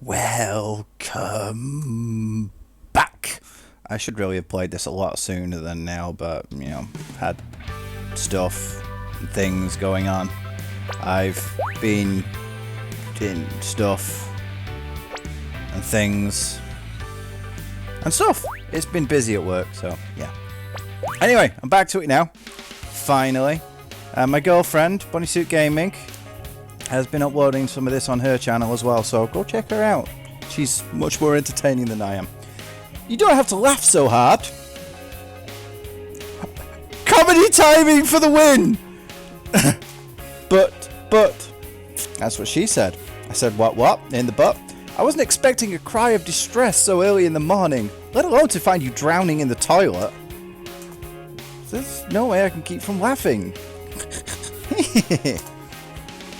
Welcome back. I should really have played this a lot sooner than now, but, had stuff and things going on. I've been in stuff and things and stuff. It's been busy at work, so, yeah. Anyway, I'm back to it now. Finally. My girlfriend, Bunnysuit Gaming, has been uploading some of this on her channel as well, so go check her out. She's much more entertaining than I am. You don't have to laugh so hard. Comedy timing for the win! but, that's what she said. I said, what, in the butt? I wasn't expecting a cry of distress so early in the morning, let alone to find you drowning in the toilet. There's no way I can keep from laughing.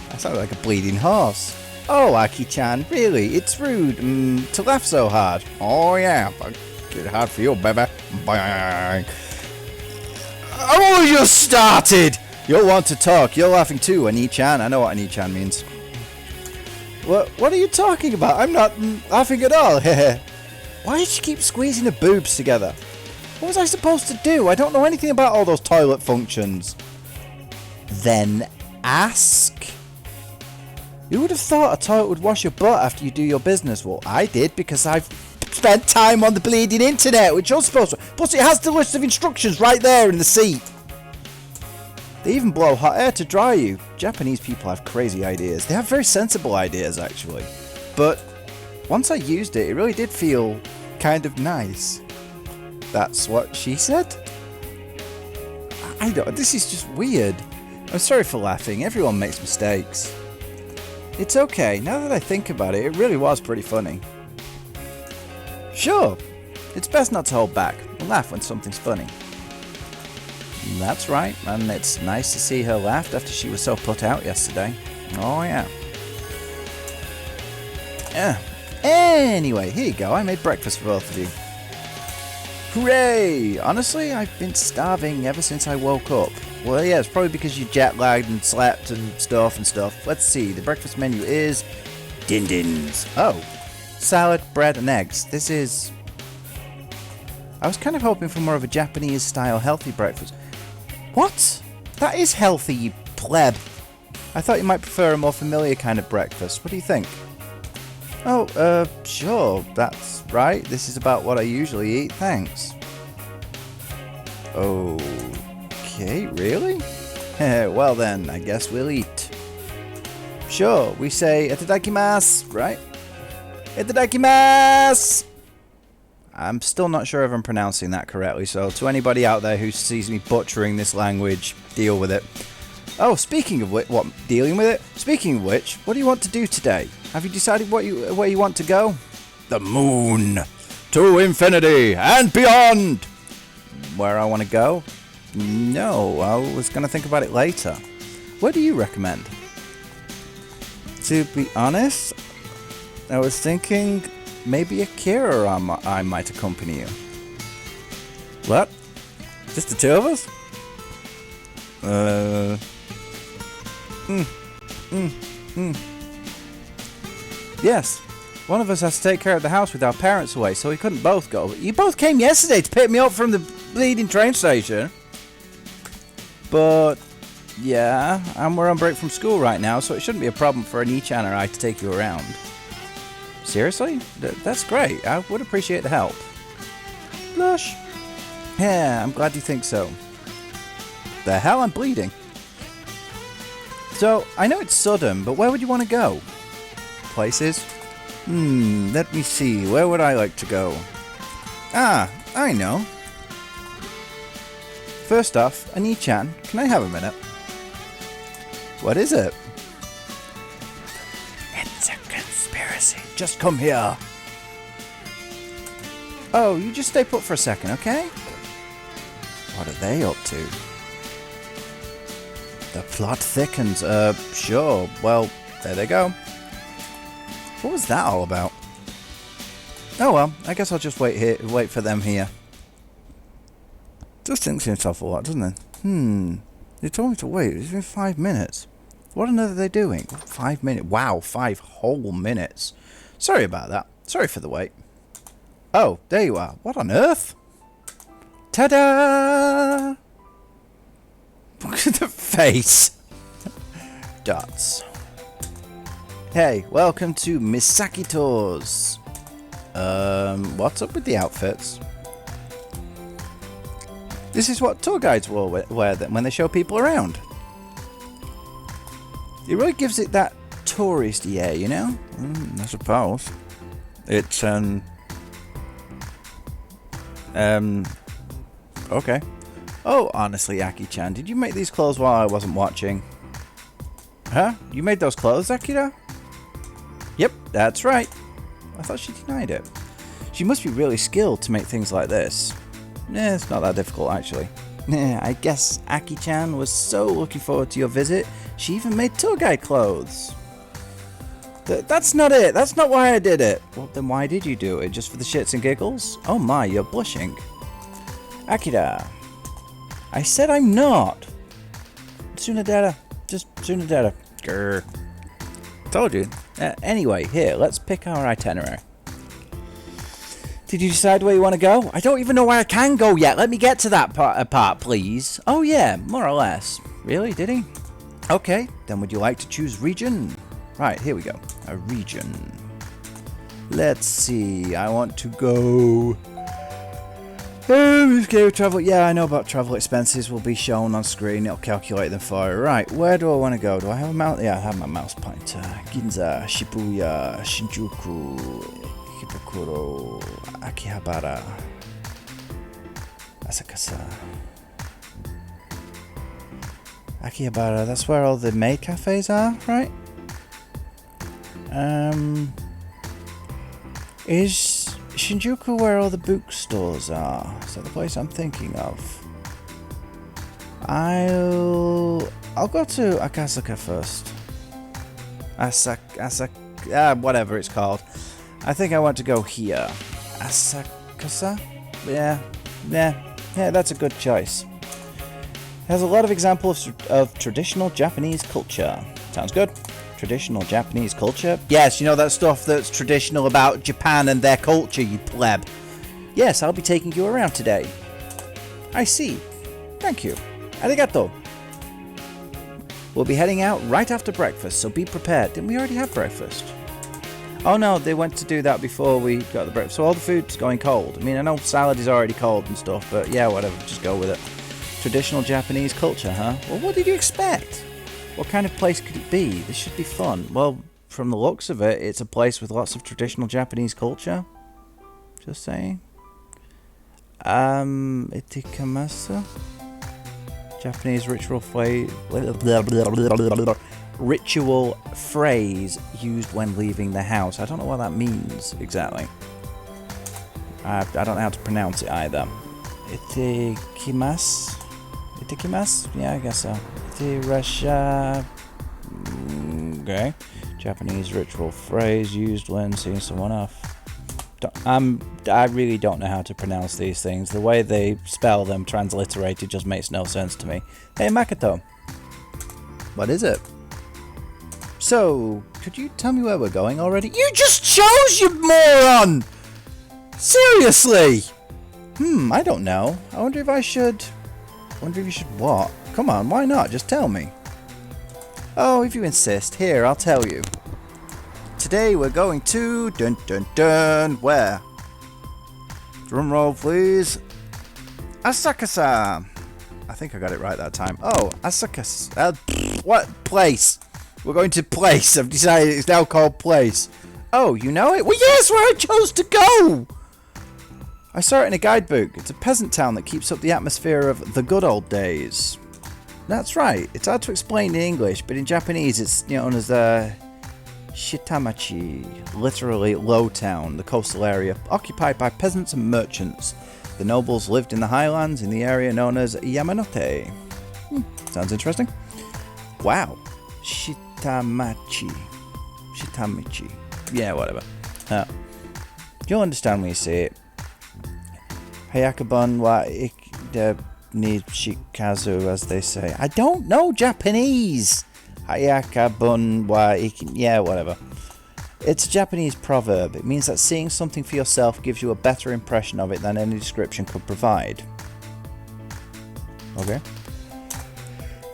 I sound like a bleeding horse. Oh, Aki-chan, really? It's rude to laugh so hard. Oh, yeah. Get hard for you, baby. Bang. I've only just started! You'll want to talk. You're laughing too, Ani-chan. I know what Ani-chan means. What are you talking about? I'm not laughing at all. Why did she keep squeezing her boobs together? What was I supposed to do? I don't know anything about all those toilet functions. Then ask. Who would have thought a toilet would wash your butt after you do your business? Well, I did, because I've spent time on the bleeding internet, which you're supposed to. Plus, it has the list of instructions right there in the seat. They even blow hot air to dry you. Japanese people have crazy ideas. They have very sensible ideas, actually. But once I used it, it really did feel kind of nice. That's what she said? I don't. This is just weird. I'm sorry for laughing. Everyone makes mistakes. It's okay. Now that I think about it, it really was pretty funny. Sure. It's best not to hold back and laugh when something's funny. That's right, and it's nice to see her laugh after she was so put out yesterday. Oh, yeah. Yeah. Anyway, here you go. I made breakfast for both of you. Hooray! Honestly, I've been starving ever since I woke up. Well, yeah, it's probably because you jet lagged and slept and stuff. Let's see, the breakfast menu is din-dins. Oh, salad, bread, and eggs. This is... I was kind of hoping for more of a Japanese-style healthy breakfast. What? That is healthy, you pleb. I thought you might prefer a more familiar kind of breakfast. What do you think? Oh, sure, that's right. This is about what I usually eat, thanks. Okay, really? Well then, I guess we'll eat. Sure, we say itadakimasu, right? Itadakimasu! I'm still not sure if I'm pronouncing that correctly, so to anybody out there who sees me butchering this language, deal with it. Oh, speaking of which, dealing with it? Speaking of which, what do you want to do today? Have you decided where you want to go? The moon! To infinity and beyond! Where I want to go? No, I was going to think about it later. What do you recommend? To be honest, I was thinking maybe Akira I might accompany you. What? Just the two of us? Yes. One of us has to take care of the house with our parents away, so we couldn't both go. You both came yesterday to pick me up from the bleeding train station. But, yeah, and we're on break from school right now, so it shouldn't be a problem for Ani-chan or I to take you around. Seriously? That's great. I would appreciate the help. Blush. Yeah, I'm glad you think so. The hell? I'm bleeding. So, I know it's sudden, but where would you want to go? Places? Let me see. Where would I like to go? Ah, I know. First off, Ani-chan, can I have a minute? What is it? It's a conspiracy. Just come here. Oh, you just stay put for a second, okay? What are they up to? The plot thickens. Sure. Well, there they go. What was that all about? Oh well, I guess I'll just wait for them here. Just thinks to himself a lot, doesn't it? They told me to wait. It's been 5 minutes. What on earth are they doing? 5 minutes. Wow, 5 whole minutes. Sorry about that. Sorry for the wait. Oh, there you are. What on earth? Ta-da! Look at the face. Dots. Hey, welcome to Misaki Tours. What's up with the outfits? This is what tour guides will wear when they show people around. It really gives it that touristy air, you know? I suppose. It's, okay. Oh, honestly, Aki-chan, did you make these clothes while I wasn't watching? Huh? You made those clothes, Akira? Yep, that's right. I thought she denied it. She must be really skilled to make things like this. It's not that difficult, actually. I guess Aki-chan was so looking forward to your visit, she even made tour guide clothes. That's not it. That's not why I did it. Well, then why did you do it? Just for the shits and giggles? Oh my, you're blushing. Akira. I said I'm not. Tsunadera. Just Tsunadera. Grr. Told you. Anyway, here, let's pick our itinerary. Did you decide where you want to go? I don't even know where I can go yet. Let me get to that part, please. Oh yeah, more or less. Really, did he? Okay, then would you like to choose region? Right, here we go. A region. Let's see. I want to go... Okay, travel. Yeah, I know about travel expenses. Will be shown on screen. It'll calculate them for you. Right, where do I want to go? Do I have a mouse? Yeah, I have my mouse pointer. Ginza, Shibuya, Shinjuku, Hibukuro, Akihabara, Asakasa. Akihabara, that's where all the maid cafes are, right? Is Shinjuku where all the bookstores are? Is that the place I'm thinking of? I'll go to Akasaka first. Whatever it's called. I think I want to go here. Asakasa? Yeah, that's a good choice. It has a lot of examples of traditional Japanese culture. Sounds good. Traditional Japanese culture? Yes, you know that stuff that's traditional about Japan and their culture, you pleb. Yes, I'll be taking you around today. I see. Thank you. Arigato. We'll be heading out right after breakfast, so be prepared. Didn't we already have breakfast? Oh no, they went to do that before we got the breakfast. So all the food's going cold. I mean, I know salad is already cold and stuff, but yeah, whatever, just go with it. Traditional Japanese culture, huh? Well, what did you expect? What kind of place could it be? This should be fun. Well, from the looks of it, it's a place with lots of traditional Japanese culture. Just saying. Itikamasu? Japanese ritual phrase used when leaving the house. I don't know what that means exactly. I don't know how to pronounce it either. Itikimasu? Itikimasu? Yeah, I guess so. Itirasha. Okay. Japanese ritual phrase used when seeing someone off. I really don't know how to pronounce these things. The way they spell them transliterated just makes no sense to me. Hey, Makoto. What is it? So, could you tell me where we're going already? You just chose, you moron! Seriously! I don't know. I wonder if you should what? Come on, why not? Just tell me. Oh, if you insist. Here, I'll tell you. Today we're going to... Dun dun dun. Where? Drum roll, please. Asakasa. I think I got it right that time. Oh, Asakasa. What? Place. We're going to place. I've decided it's now called place. Oh, you know it? Well, yes, where I chose to go! I saw it in a guidebook. It's a peasant town that keeps up the atmosphere of the good old days. That's right. It's hard to explain in English, but in Japanese it's known as Shitamachi, literally low town, the coastal area, occupied by peasants and merchants. The nobles lived in the highlands in the area known as Yamanote. Sounds interesting. Wow. Shitamachi. Yeah, whatever. You'll understand when you see it. Hayakabun wa ikde ni shikazu, as they say. I don't know Japanese. Hayaka bun wa ikin... Yeah, whatever. It's a Japanese proverb. It means that seeing something for yourself gives you a better impression of it than any description could provide. Okay.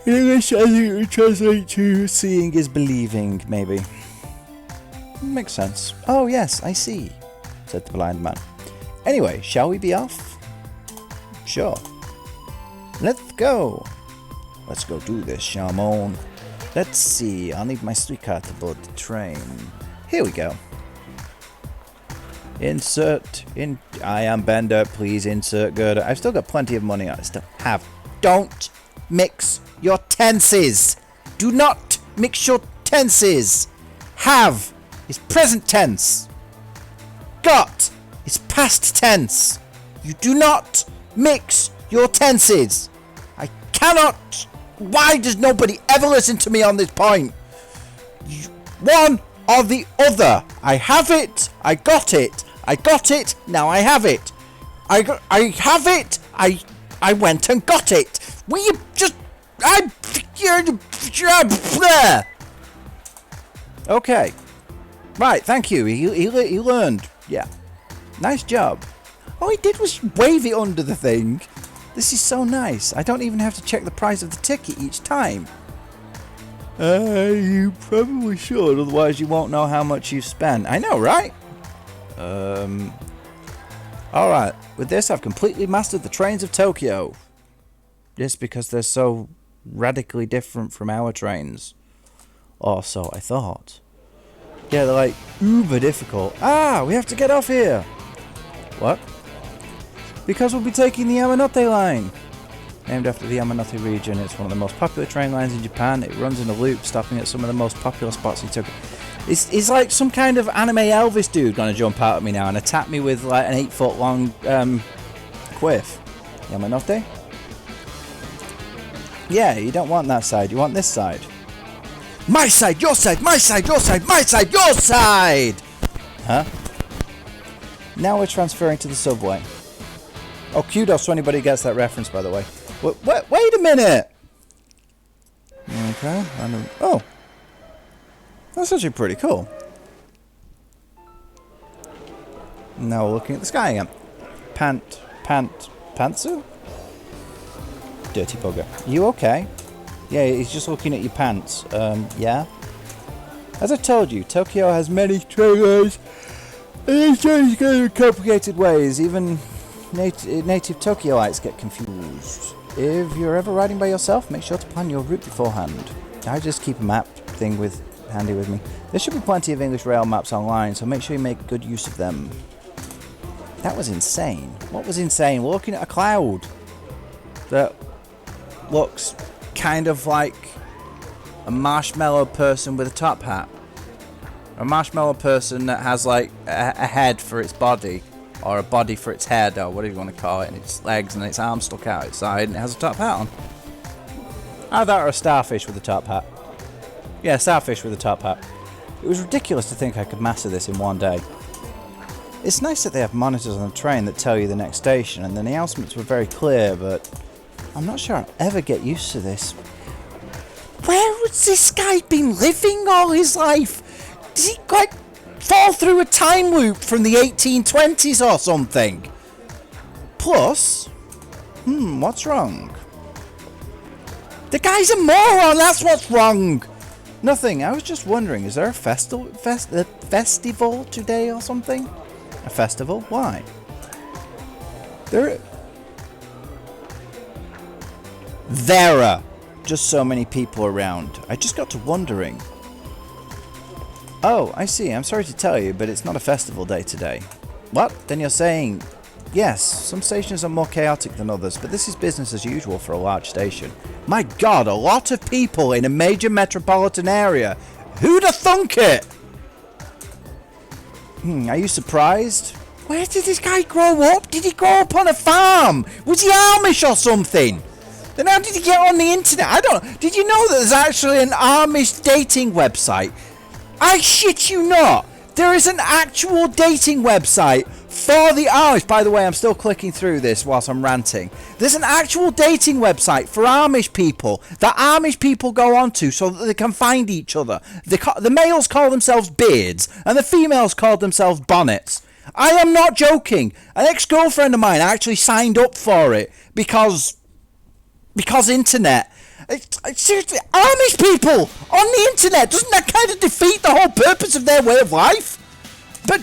In English, I think it would translate to seeing is believing, maybe. Makes sense. Oh, yes, I see, said the blind man. Anyway, shall we be off? Sure. Let's go. Let's go do this, Shamon. Let's see. I'll need my Suica to board the train. Here we go. Insert in. I am Bender. Please insert girder. I've still got plenty of money. I still have. Don't mix your tenses. Do not mix your tenses. Have is present tense. Got is past tense. You do not mix your tenses. I cannot. Why does nobody ever listen to me on this point? One or the other. I have it. I got it. I got it. Now I have it. I have it. I went and got it. Will you just... Okay. Right, thank you. He learned. Yeah. Nice job. All he did was wave it under the thing. This is so nice. I don't even have to check the price of the ticket each time. You probably should, otherwise you won't know how much you've spent. I know, right? Alright, with this I've completely mastered the trains of Tokyo. Just because they're so radically different from our trains. Or so I thought. Yeah, they're like uber difficult. We have to get off here. What? Because we'll be taking the Yamanote line. Named after the Yamanote region, it's one of the most popular train lines in Japan. It runs in a loop, stopping at some of the most popular spots in Tokyo. It's like some kind of anime Elvis dude gonna jump out at me now and attack me with like an 8-foot long quiff. Yamanote? Yeah, you don't want that side, you want this side. My side, your side, my side, your side, my side, your side! Huh? Now we're transferring to the subway. Oh, kudos to anybody who gets that reference, by the way. Wait a minute! Okay, oh. That's actually pretty cool. Now we're looking at the sky again. Pantsu? Dirty bugger. You okay? Yeah, he's just looking at your pants. Yeah? As I told you, Tokyo has many train lines. And these trains go in complicated ways. Even native Tokyoites get confused. If you're ever riding by yourself, make sure to plan your route beforehand. I just keep a map thing handy with me. There should be plenty of English rail maps online, so make sure you make good use of them. That was insane. What was insane? We're looking at a cloud that looks kind of like a marshmallow person with a top hat. A marshmallow person that has like a head for its body, or a body for its head, or whatever you want to call it, and its legs and its arms stuck out its side, and it has a top hat on. Either that or a starfish with a top hat. Yeah, starfish with a top hat. It was ridiculous to think I could master this in one day. It's nice that they have monitors on the train that tell you the next station, and the announcements were very clear, but I'm not sure I'll ever get used to this. Where has this guy been living all his life? Does he like fall through a time loop from the 1820s or something? Plus, what's wrong? The guy's a moron, that's what's wrong! Nothing, I was just wondering, is there a festival today or something? A festival? Why? There are just so many people around. I just got to wondering. Oh, I see. I'm sorry to tell you, but it's not a festival day today. What? Then you're saying... Yes, some stations are more chaotic than others, but this is business as usual for a large station. My god, a lot of people in a major metropolitan area. Who'd have thunk it? Are you surprised? Where did this guy grow up? Did he grow up on a farm? Was he Amish or something? Then how did he get on the internet? I don't... Did you know that there's actually an Amish dating website? I shit you not. There is an actual dating website for the Amish. By the way, I'm still clicking through this whilst I'm ranting. There's an actual dating website for Amish people that Amish people go onto so that they can find each other. The males call themselves beards and the females call themselves bonnets. I am not joking. An ex-girlfriend of mine actually signed up for it because internet. Seriously, Amish people on the internet, doesn't that kind of defeat the whole purpose of their way of life? But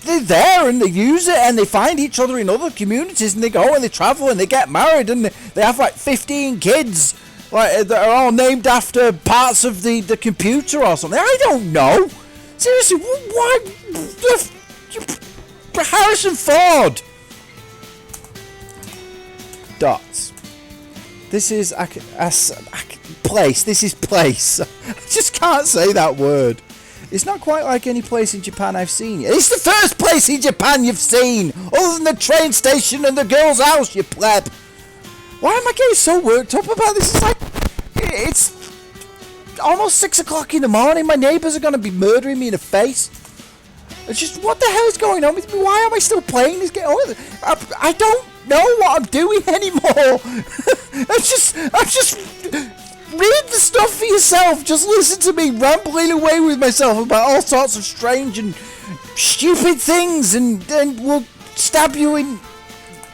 they're there and they use it and they find each other in other communities and they go and they travel and they get married and they have like 15 kids like that are all named after parts of the computer or something. I don't know. Seriously, why? Harrison Ford. Dots. This is place. This is place. I just can't say that word. It's not quite like any place in Japan I've seen. It's the first place in Japan you've seen, other than the train station and the girl's house, you pleb. Why am I getting so worked up about this? It's almost 6 o'clock in the morning. My neighbours are going to be murdering me in the face. It's just, what the hell is going on with me? Why am I still playing this game? I don't know what I'm doing anymore. I'm just read the stuff for yourself. Just listen to me rambling away with myself about all sorts of strange and stupid things, and we'll stab you in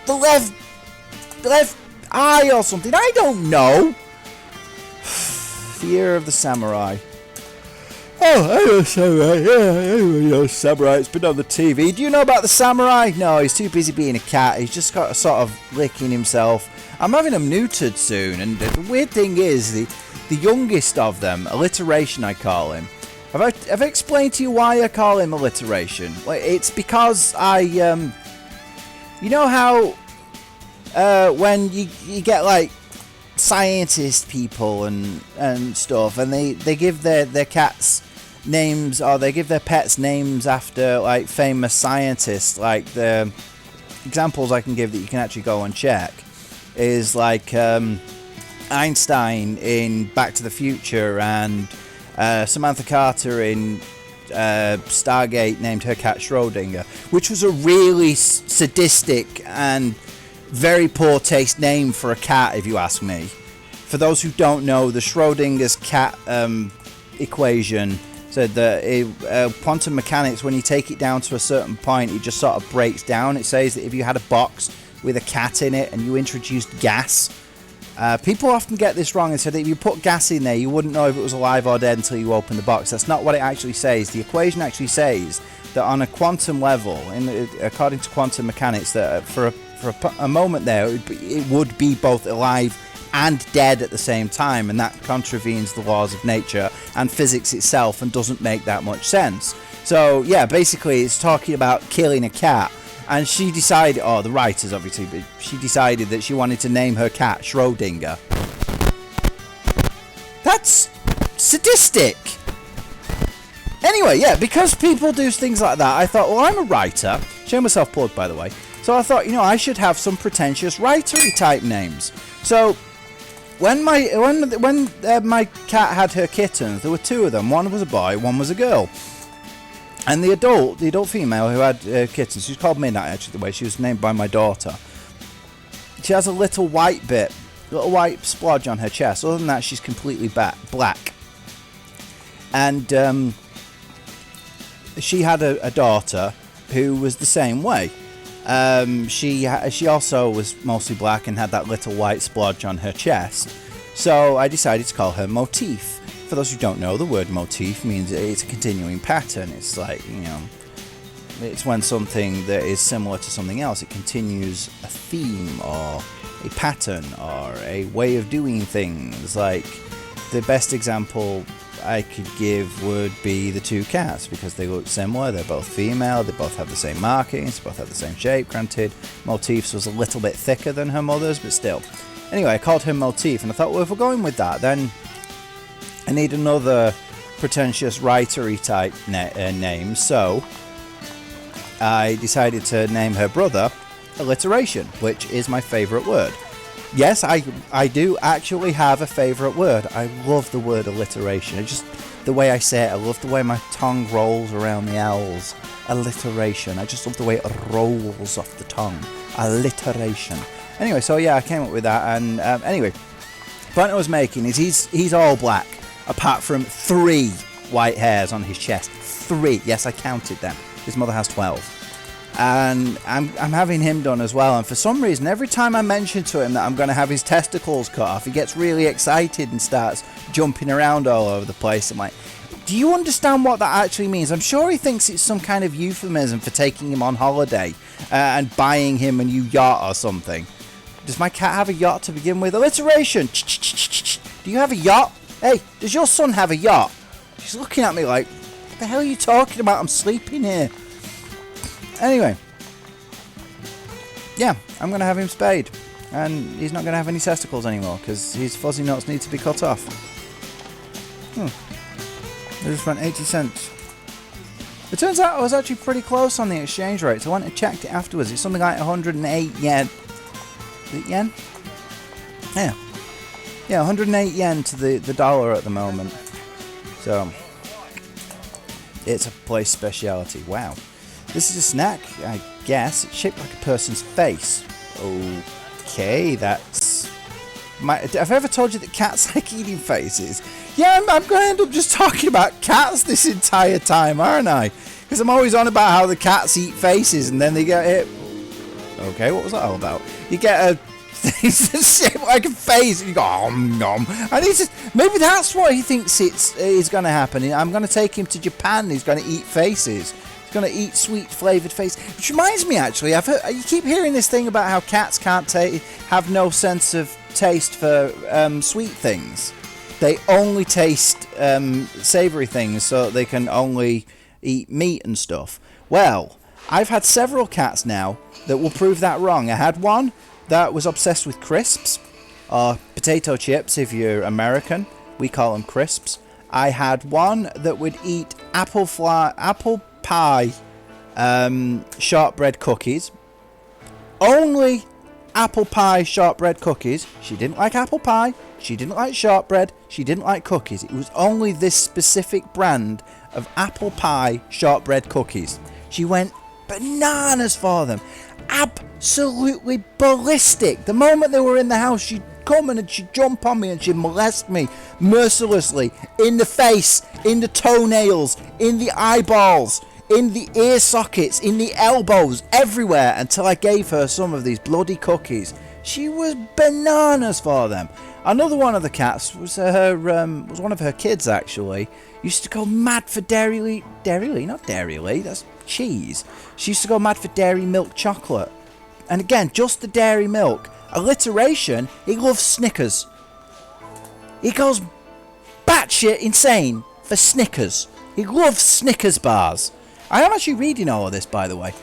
the left eye or something. I don't know. The Year of the Samurai. Oh, I know Samurai. Yeah, you know Samurai. It's been on the TV. Do you know about the Samurai? No, he's too busy being a cat. He's just got a sort of licking himself. I'm having him neutered soon, and the weird thing is, the youngest of them, Alliteration I call him. Have I explained to you why I call him Alliteration? Well, it's because you know how when you get like scientist people and stuff, and they give their cats names, or they give their pets names after like famous scientists. Like the examples I can give that you can actually go and check is like Einstein in Back to the Future, and Samantha Carter in Stargate named her cat Schrodinger, which was a really sadistic and very poor taste name for a cat, if you ask me. For those who don't know, the Schrodinger's cat equation said that quantum mechanics, when you take it down to a certain point, it just sort of breaks down. It says that if you had a box with a cat in it and you introduced gas, people often get this wrong and said that if you put gas in there, you wouldn't know if it was alive or dead until you open the box. That's not what it actually says. The equation actually says that on a quantum level, according to quantum mechanics, that for a moment there, it would be both alive and dead at the same time, and that contravenes the laws of nature and physics itself and doesn't make that much sense. So yeah, basically it's talking about killing a cat, and she decided, the writers obviously, but she decided that she wanted to name her cat Schrodinger. That's sadistic. Anyway, yeah, because people do things like that, I thought, well, I'm a writer. Show myself plugged, by the way. So I thought, I should have some pretentious writery type names. So when my cat had her kittens, there were two of them. One was a boy, one was a girl. And the adult female who had kittens, she was called Midnight, actually, the way she was named by my daughter. She has a little white splodge on her chest. Other than that, she's completely black. And she had a daughter who was the same way. She also was mostly black and had that little white splodge on her chest. So I decided to call her Motif. For those who don't know, the word motif means it's a continuing pattern. It's like, it's when something that is similar to something else, it continues a theme or a pattern or a way of doing things. Like, the best example I could give would be the two cats, because they look similar. They're both female, they both have the same markings, they both have the same shape. Granted, Motif's was a little bit thicker than her mother's, but still. Anyway, I called her Motif, and I thought, well, if we're going with that, then I need another pretentious writery type name. So I decided to name her brother Alliteration, which is my favourite word. Yes, I do actually have a favourite word. I love the word alliteration. the way I say it. I love the way my tongue rolls around the L's. Alliteration. I just love the way it rolls off the tongue. Alliteration. Anyway, so yeah, I came up with that. And anyway, the point I was making is he's all black, apart from 3 white hairs on his chest. 3. Yes, I counted them. His mother has 12. And I'm having him done as well, and for some reason every time I mention to him that I'm going to have his testicles cut off, he gets really excited and starts jumping around all over the place. I'm like, do you understand what that actually means? I'm sure he thinks it's some kind of euphemism for taking him on holiday and buying him a new yacht or something. Does my cat have a yacht to begin with? Alliteration! Do you have a yacht? Hey, does your son have a yacht? She's looking at me like, what the hell are you talking about? I'm sleeping here. Anyway, yeah, I'm going to have him spayed, and he's not going to have any testicles anymore, because his fuzzy nuts need to be cut off. I just spent 80 cents. It turns out I was actually pretty close on the exchange rate, so I went and checked it afterwards. It's something like 108 yen. Is it yen? Yeah. Yeah, 108 yen to the dollar at the moment. So, it's a place speciality. Wow. This is a snack, I guess. It's shaped like a person's face. Okay, that's... Have I ever told you that cats like eating faces? Yeah, I'm going to end up just talking about cats this entire time, aren't I? Because I'm always on about how the cats eat faces and then they get hit. Okay, what was that all about? You get a thing that's shaped like a face and you go, nom. And he's just, maybe that's what he thinks is going to happen. I'm going to take him to Japan and he's going to eat faces. Going to eat sweet flavoured face, which reminds me actually, you keep hearing this thing about how cats can't have no sense of taste for sweet things. They only taste savoury things, so they can only eat meat and stuff. Well, I've had several cats now that will prove that wrong. I had one that was obsessed with crisps, or potato chips if you're American. We call them crisps. I had one that would eat apple pie shortbread cookies. Only apple pie shortbread cookies. She didn't like apple pie, she didn't like shortbread, she didn't like cookies. It was only this specific brand of apple pie shortbread cookies. She went bananas for them. Absolutely ballistic. The moment they were in the house, she'd come in and she'd jump on me and she'd molest me mercilessly in the face, in the toenails, in the eyeballs, in the ear sockets, in the elbows, everywhere, until I gave her some of these bloody cookies. She was bananas for them. Another one of the cats was one of her kids actually. Used to go mad for Dairy not Dairy, that's cheese. She used to go mad for dairy milk chocolate. And again, just the dairy milk. Alliteration, he loves Snickers. He goes batshit insane for Snickers. He loves Snickers bars. I am actually reading all of this, by the way.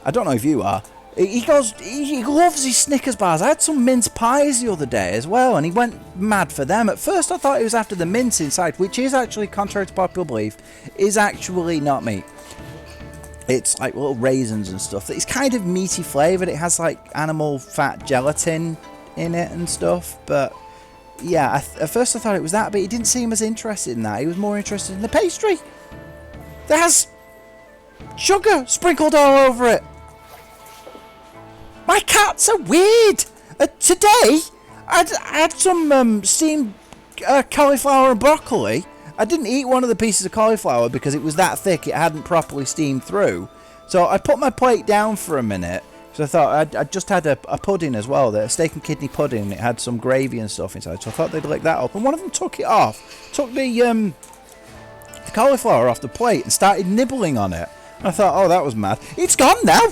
I don't know if you are. He loves his Snickers bars. I had some mince pies the other day as well, and he went mad for them. At first I thought it was after the mince inside, which is actually, contrary to popular belief, is actually not meat. It's like little raisins and stuff. It's kind of meaty flavoured. It has like animal fat gelatin in it and stuff. But yeah, at first I thought it was that, but he didn't seem as interested in that. He was more interested in the pastry that has sugar sprinkled all over it. My cats are weird. Today, I had some steamed cauliflower and broccoli. I didn't eat one of the pieces of cauliflower because it was that thick, it hadn't properly steamed through. So I put my plate down for a minute, because I thought I just had a pudding as well, a steak and kidney pudding. It had some gravy and stuff inside, so I thought they'd lick that up. And one of them took it off, took the cauliflower off the plate and started nibbling on it. And I thought, oh, that was mad. It's gone now!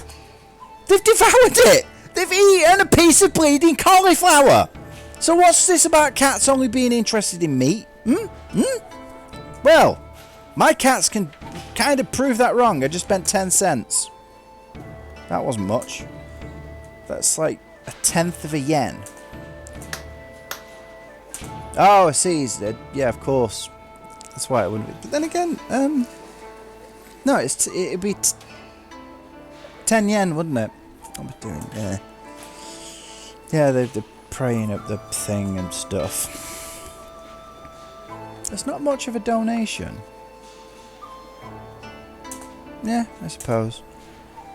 They've devoured it! They've eaten a piece of bleeding cauliflower! So what's this about cats only being interested in meat? Well, my cats can kind of prove that wrong. I just spent 10 cents. That wasn't much. That's like 1/10 of a yen. Oh, I see. Yeah, of course. That's why it wouldn't be. But then again, no, it'd be 10 yen, wouldn't it? What am I doing there? Yeah, they're praying up the thing and stuff. It's not much of a donation. Yeah, I suppose.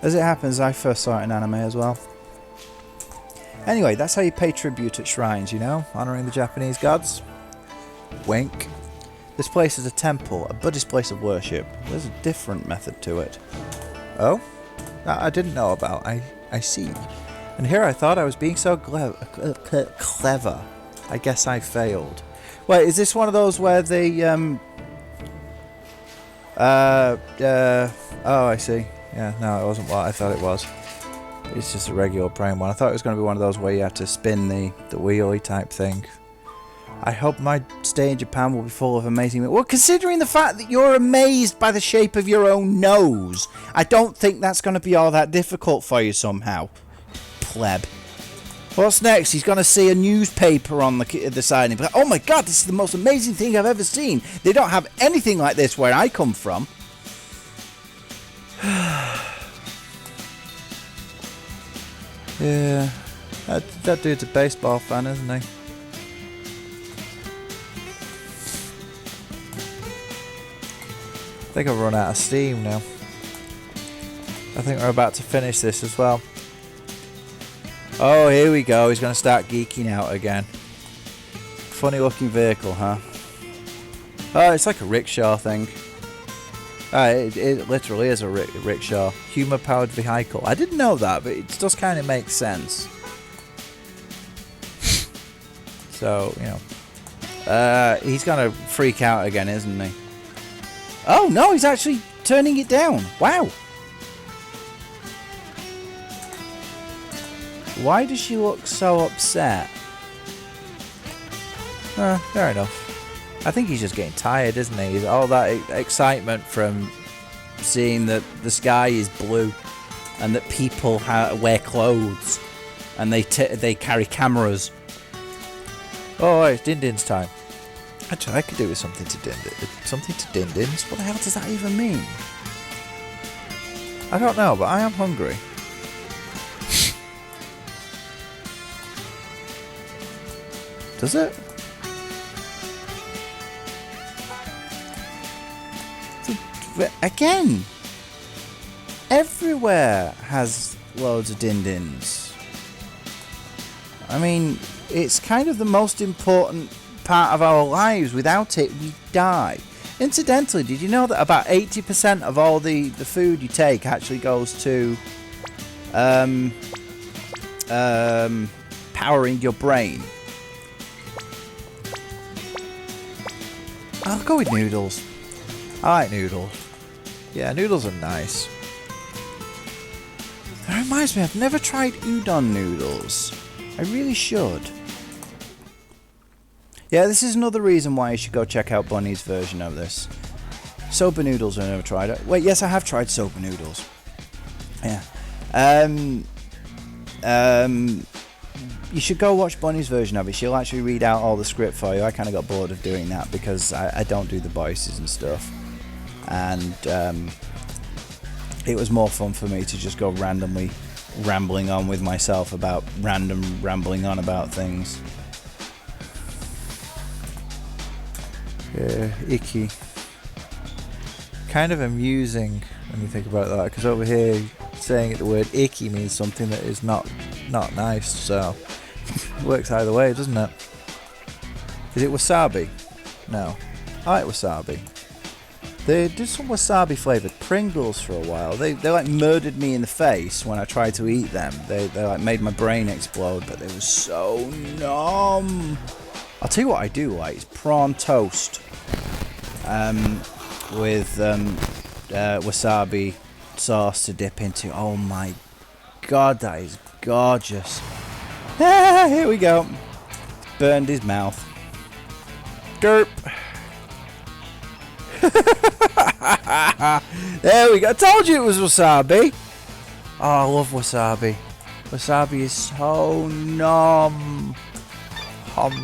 As it happens, I first saw it in anime as well. Anyway, that's how you pay tribute at shrines, you know? Honouring the Japanese gods. Wink. This place is a temple, a Buddhist place of worship. There's a different method to it. Oh? That I didn't know about. I see. And here I thought I was being so clever. I guess I failed. Wait, is this one of those where they, oh, I see. Yeah, no, it wasn't what I thought it was. It's just a regular praying one. I thought it was going to be one of those where you have to spin the wheelie type thing. I hope my stay in Japan will be full of amazing... Well, considering the fact that you're amazed by the shape of your own nose, I don't think that's going to be all that difficult for you somehow. Pleb. What's next? He's going to see a newspaper on the side and be like, oh my god, this is the most amazing thing I've ever seen. They don't have anything like this where I come from. Yeah, that dude's a baseball fan, isn't he? I think I've run out of steam now. I think we're about to finish this as well. Oh, here we go. He's going to start geeking out again. Funny looking vehicle, huh? Oh, it's like a rickshaw thing. It literally is a rickshaw. Human-powered vehicle. I didn't know that, but it does kind of make sense. So, you know. He's going to freak out again, isn't he? Oh, no, he's actually turning it down. Wow. Why does she look so upset? Fair enough. I think he's just getting tired, isn't he? All that excitement from seeing that the sky is blue and that people wear clothes and they carry cameras. Oh, it's Din Din's time. Actually, I could do with something to Din Din's. What the hell does that even mean? I don't know, but I am hungry. Does it? Again, everywhere has loads of Din Dins. I mean, it's kind of the most important part of our lives. Without it, we die. Incidentally, did you know that about 80% of all the food you take actually goes to powering your brain? I'll go with noodles. I like noodles. Yeah, noodles are nice. That reminds me, I've never tried udon noodles. I really should. Yeah, this is another reason why you should go check out Bunny's version of this. Soba noodles, I've never tried it. Wait, yes, I have tried soba noodles. Yeah. You should go watch Bunny's version of it. She'll actually read out all the script for you. I kind of got bored of doing that because I don't do the voices and stuff. And it was more fun for me to just go randomly rambling on with myself about rambling on about things. Yeah, icky. Kind of amusing when you think about that, because over here saying the word icky means something that is not nice, so it works either way, doesn't it? Is it wasabi? No. I like wasabi. They did some wasabi flavoured Pringles for a while. They like murdered me in the face when I tried to eat them. They like made my brain explode, but they were so numb. I'll tell you what I do like is prawn toast with wasabi sauce to dip into. Oh my god, that is gorgeous. Ah, here we go. Burned his mouth. Derp. There we go. I told you it was wasabi. Oh, I love wasabi. Wasabi is so numb.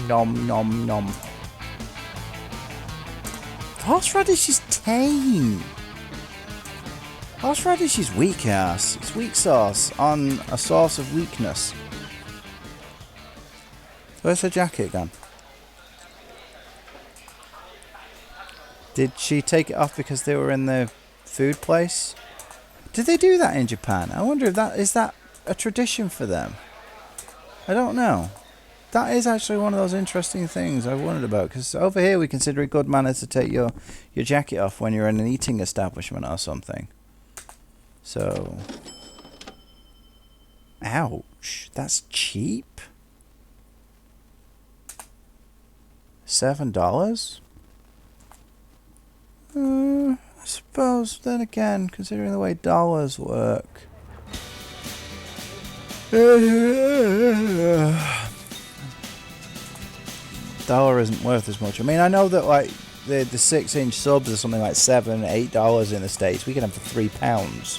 Nom nom nom. Horseradish is tame. Horseradish is weak ass. It's weak sauce on a sauce of weakness. Where's her jacket gone? Did she take it off because they were in the food place? Did they do that in Japan? I wonder if that is that a tradition for them. I don't know. That is actually one of those interesting things I've wondered about, because over here we consider it good manners to take your jacket off when you're in an eating establishment or something. So, ouch, that's cheap. $7? I suppose, then again, considering the way dollars work. Dollar isn't worth as much. I mean, I know that like the 6-inch subs are something like $7, $8 in the States. We can have for £3,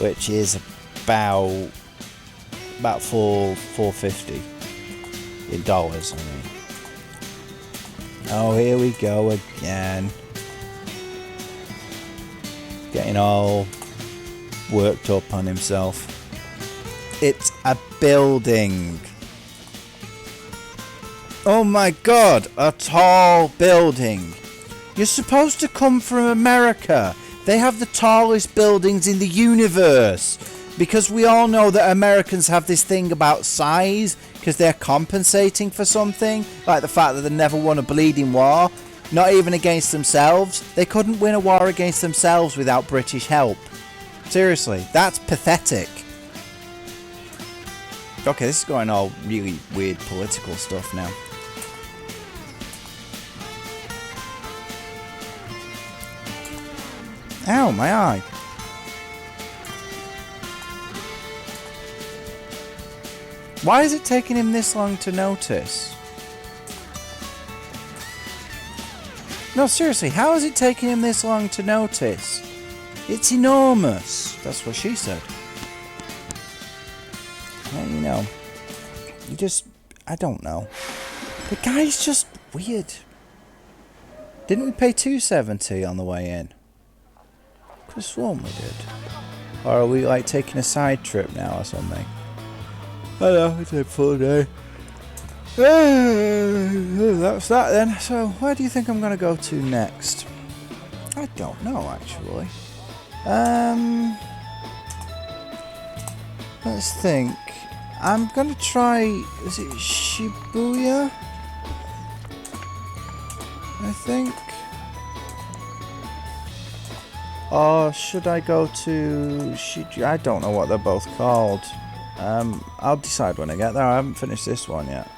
which is about $4.50 in dollars. I mean, oh, here we go again, getting all worked up on himself. It's a building. Oh my god, a tall building. You're supposed to come from America. They have the tallest buildings in the universe. Because we all know that Americans have this thing about size, because they're compensating for something. Like the fact that they never won a bleeding war. Not even against themselves. They couldn't win a war against themselves without British help. Seriously, that's pathetic. Okay, this is going all really weird political stuff now. Ow, my eye. Why is it taking him this long to notice? No, seriously, how is it taking him this long to notice? It's enormous. That's what she said. Well, you know, I don't know. The guy's just weird. Didn't we pay $2.70 on the way in? Could have sworn we did. Or are we like taking a side trip now or something? I don't know, it's a full day. That's that then. So, where do you think I'm going to go to next? I don't know, actually. Let's think. I'm going to try... Is it Shibuya? I think. Or should I go to... I don't know what they're both called. I'll decide when I get there. I haven't finished this one yet.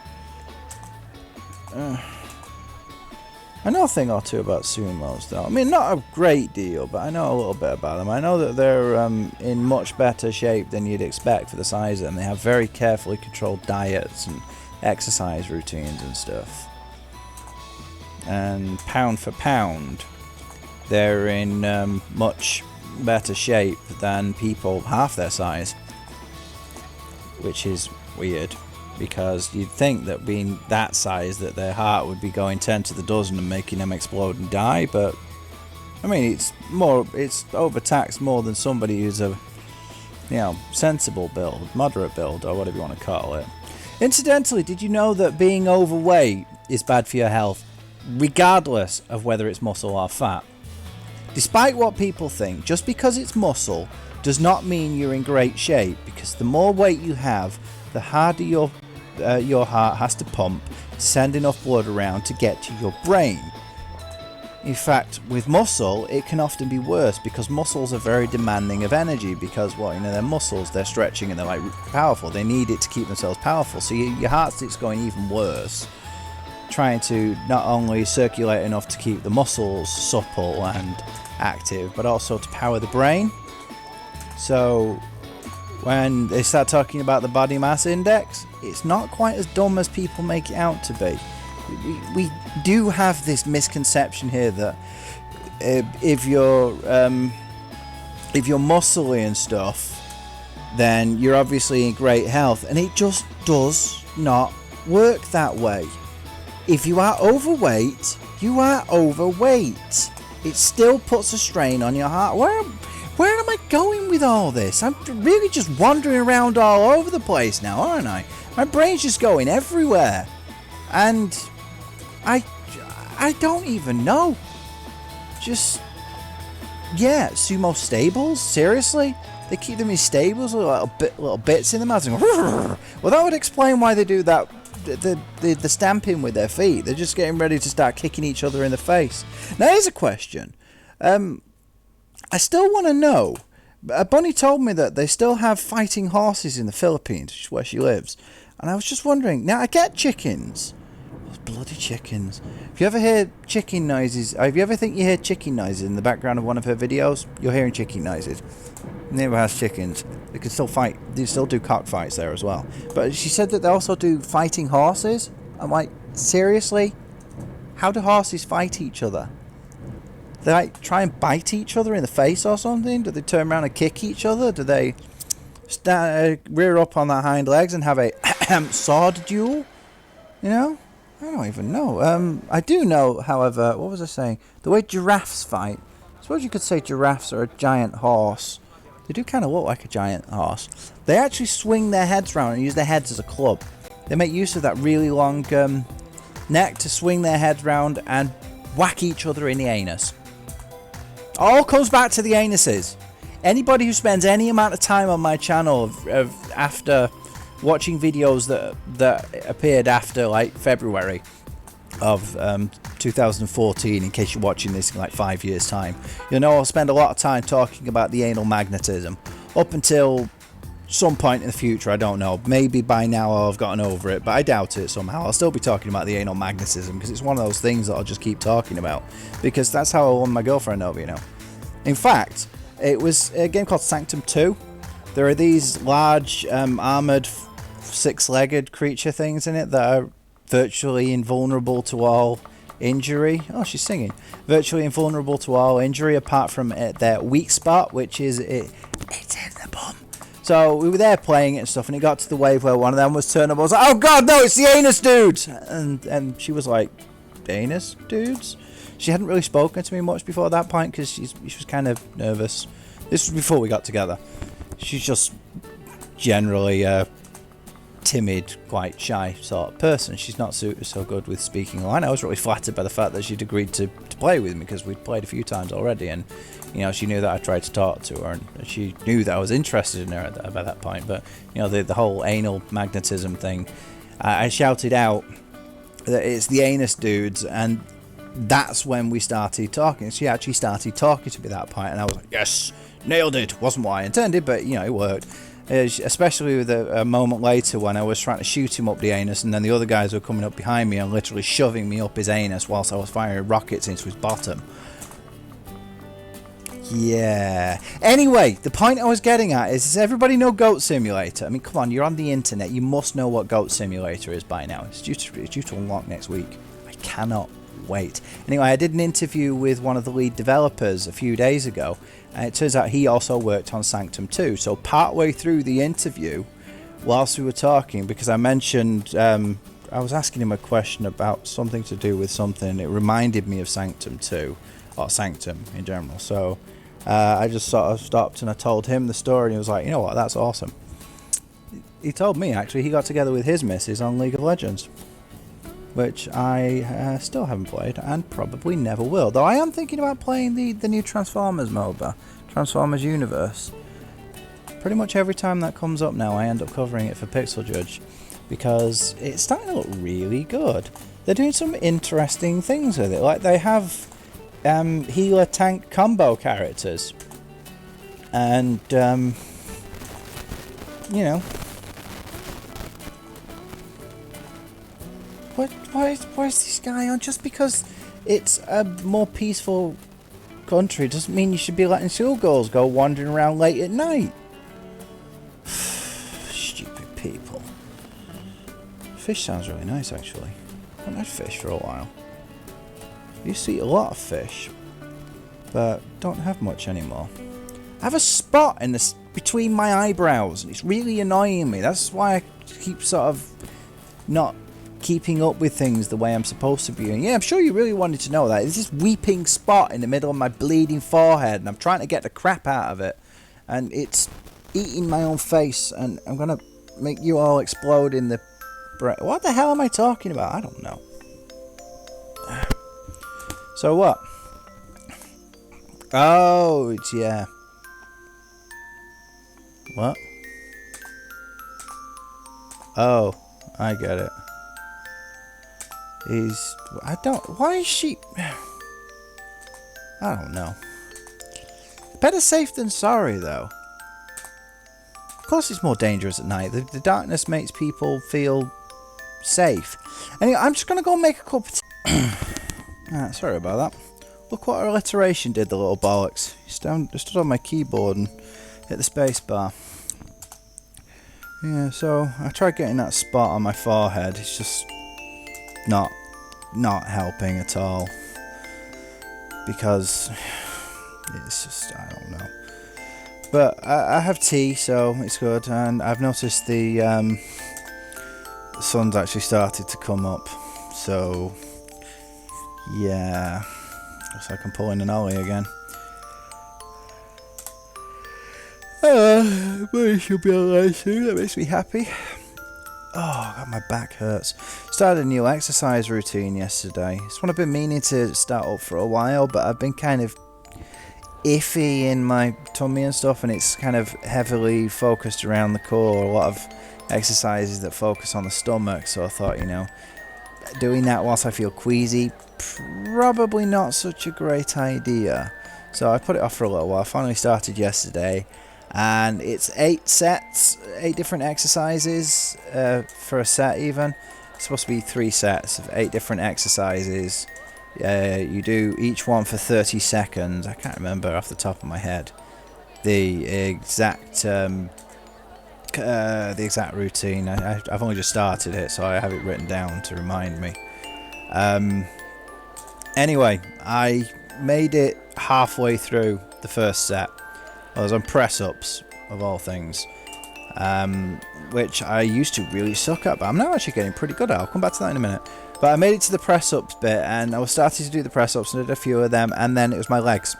I know a thing or two about sumos, though. I mean, not a great deal, but I know a little bit about them. I know that they're in much better shape than you'd expect for the size of them. They have very carefully controlled diets and exercise routines and stuff. And pound for pound, they're in much better shape than people half their size. Which is weird, because you'd think that being that size that their heart would be going 10 to the dozen and making them explode and die, but I mean it's overtaxed more than somebody who's a sensible build, moderate build, or whatever you want to call it. Incidentally, did you know that being overweight is bad for your health, regardless of whether it's muscle or fat? Despite what people think, just because it's muscle does not mean you're in great shape, because the more weight you have, the harder your heart has to pump to send enough blood around to get to your brain. In fact, with muscle, it can often be worse, because muscles are very demanding of energy, because, well, they're muscles, they're stretching and they're like powerful. They need it to keep themselves powerful. So your heart stick's going even worse, trying to not only circulate enough to keep the muscles supple and active, but also to power the brain. So when they start talking about the body mass index, it's not quite as dumb as people make it out to be. We do have this misconception here that if you're muscly and stuff, then you're obviously in great health, and it just does not work that way. If you are overweight, you are overweight. It still puts a strain on your heart. Where am I going with all this? I'm really just wandering around all over the place now, aren't I? My brain's just going everywhere. And I don't even know. Just, yeah, sumo stables? Seriously? They keep them in stables with little bits in them. Well, that would explain why they do that. The stamping with their feet. They're just getting ready to start kicking each other in the face. Now, here's a question. I still want to know. Bonnie told me that they still have fighting horses in the Philippines, which is where she lives. And I was just wondering, now I get chickens. Those bloody chickens. If you ever hear chicken noises, if you ever think you hear chicken noises in the background of one of her videos, you're hearing chicken noises. Neighbour has chickens. They can still fight. They still do cockfights there as well. But she said that they also do fighting horses. I'm like, seriously? How do horses fight each other? They like try and bite each other in the face or something? Do they turn around and kick each other? Do they rear up on their hind legs and have a sword duel? You know? I don't even know. I do know, however, what was I saying? The way giraffes fight. I suppose you could say giraffes are a giant horse. They do kind of look like a giant horse. They actually swing their heads around and use their heads as a club. They make use of that really long neck to swing their heads round and whack each other in the anus. All comes back to the anuses. Anybody who spends any amount of time on my channel after watching videos that appeared after like February of 2014, in case you're watching this in like 5 years time, you'll know I'll spend a lot of time talking about the anal magnetism up until some point in the future. I don't know, maybe by now I'll have gotten over it, but I doubt it. Somehow I'll still be talking about the anal magnetism because it's one of those things that I'll just keep talking about, because that's how I won my girlfriend over, you know. In fact, it was a game called Sanctum 2. There are these large armored six-legged creature things in it that are virtually invulnerable to all injury. Oh, she's singing. Virtually invulnerable to all injury apart from their weak spot, which is it's in the bum. So we were there playing it and stuff, and it got to the wave where one of them was turned up. I was like, oh god, no, it's the anus dudes! And she was like, anus dudes? She hadn't really spoken to me much before that point because she was kind of nervous. This was before we got together. She's just generally timid, quite shy sort of person. She's not so good with speaking line. I was really flattered by the fact that she'd agreed to play with me because we'd played a few times already, and you know, she knew that I tried to talk to her, and she knew that I was interested in her by that point. But you know, the whole anal magnetism thing, I shouted out that it's the anus dudes, and that's when we started talking. She actually started talking to me at that point, and I was like, yes, nailed it. Wasn't what I intended, but you know, it worked. Especially with a moment later when I was trying to shoot him up the anus, and then the other guys were coming up behind me and literally shoving me up his anus whilst I was firing rockets into his bottom. Yeah. Anyway, the point I was getting at is, does everybody know Goat Simulator? I mean, come on, you're on the internet. You must know what Goat Simulator is by now. It's due to unlock next week. I cannot wait. Anyway, I did an interview with one of the lead developers a few days ago, and it turns out he also worked on Sanctum 2. So partway through the interview, whilst we were talking, because I mentioned, I was asking him a question about something to do with something, it reminded me of Sanctum 2, or Sanctum in general. So I just sort of stopped and I told him the story, and he was like, you know what, that's awesome. He told me, actually, he got together with his missus on League of Legends, which I still haven't played and probably never will. Though I am thinking about playing the new Transformers MOBA, Transformers Universe. Pretty much every time that comes up now, I end up covering it for Pixel Judge because it's starting to look really good. They're doing some interesting things with it. Like, they have healer tank combo characters, and you know, why is this guy on? Just because it's a more peaceful country doesn't mean you should be letting schoolgirls go wandering around late at night. Stupid people. Fish sounds really nice, actually. I haven't had fish for a while. I used to eat a lot of fish, but don't have much anymore. I have a spot in between my eyebrows, and it's really annoying me. That's why I keep sort of not keeping up with things the way I'm supposed to be. And yeah, I'm sure you really wanted to know that. There's this weeping spot in the middle of my bleeding forehead, and I'm trying to get the crap out of it, and it's eating my own face, and I'm gonna make you all explode in the what the hell am I talking about? I don't know. So what? Oh, it's, yeah. What? Oh, I get it. Why is she... I don't know. Better safe than sorry, though. Of course it's more dangerous at night. The darkness makes people feel safe. Anyway, I'm just going to go and make a cup of tea. Sorry about that. Look what alliteration did, the little bollocks. He stood on my keyboard and hit the space bar. Yeah, so I tried getting that spot on my forehead. It's just not helping at all. Because it's just, I don't know. But I have tea, so it's good. And I've noticed the sun's actually started to come up. So, yeah. Looks like I'm pulling an ollie again. But it should be alright soon. That makes me happy. Oh, God, my back hurts. Started a new exercise routine yesterday. It's one I've been meaning to start up for a while, but I've been kind of iffy in my tummy and stuff, and it's kind of heavily focused around the core. A lot of exercises that focus on the stomach, so I thought, doing that whilst I feel queasy, probably not such a great idea. So I put it off for a little while. I finally started yesterday, and it's 8 sets, 8 different exercises for a set even. It's supposed to be 3 sets of 8 different exercises. You do each one for 30 seconds. I can't remember off the top of my head the exact routine. I've only just started it, so I have it written down to remind me. Anyway, I made it halfway through the first set. I was on press-ups, of all things, which I used to really suck at, but I'm now actually getting pretty good at. I'll come back to that in a minute. But I made it to the press-ups bit, and I was starting to do the press-ups, and did a few of them, and then it was my legs.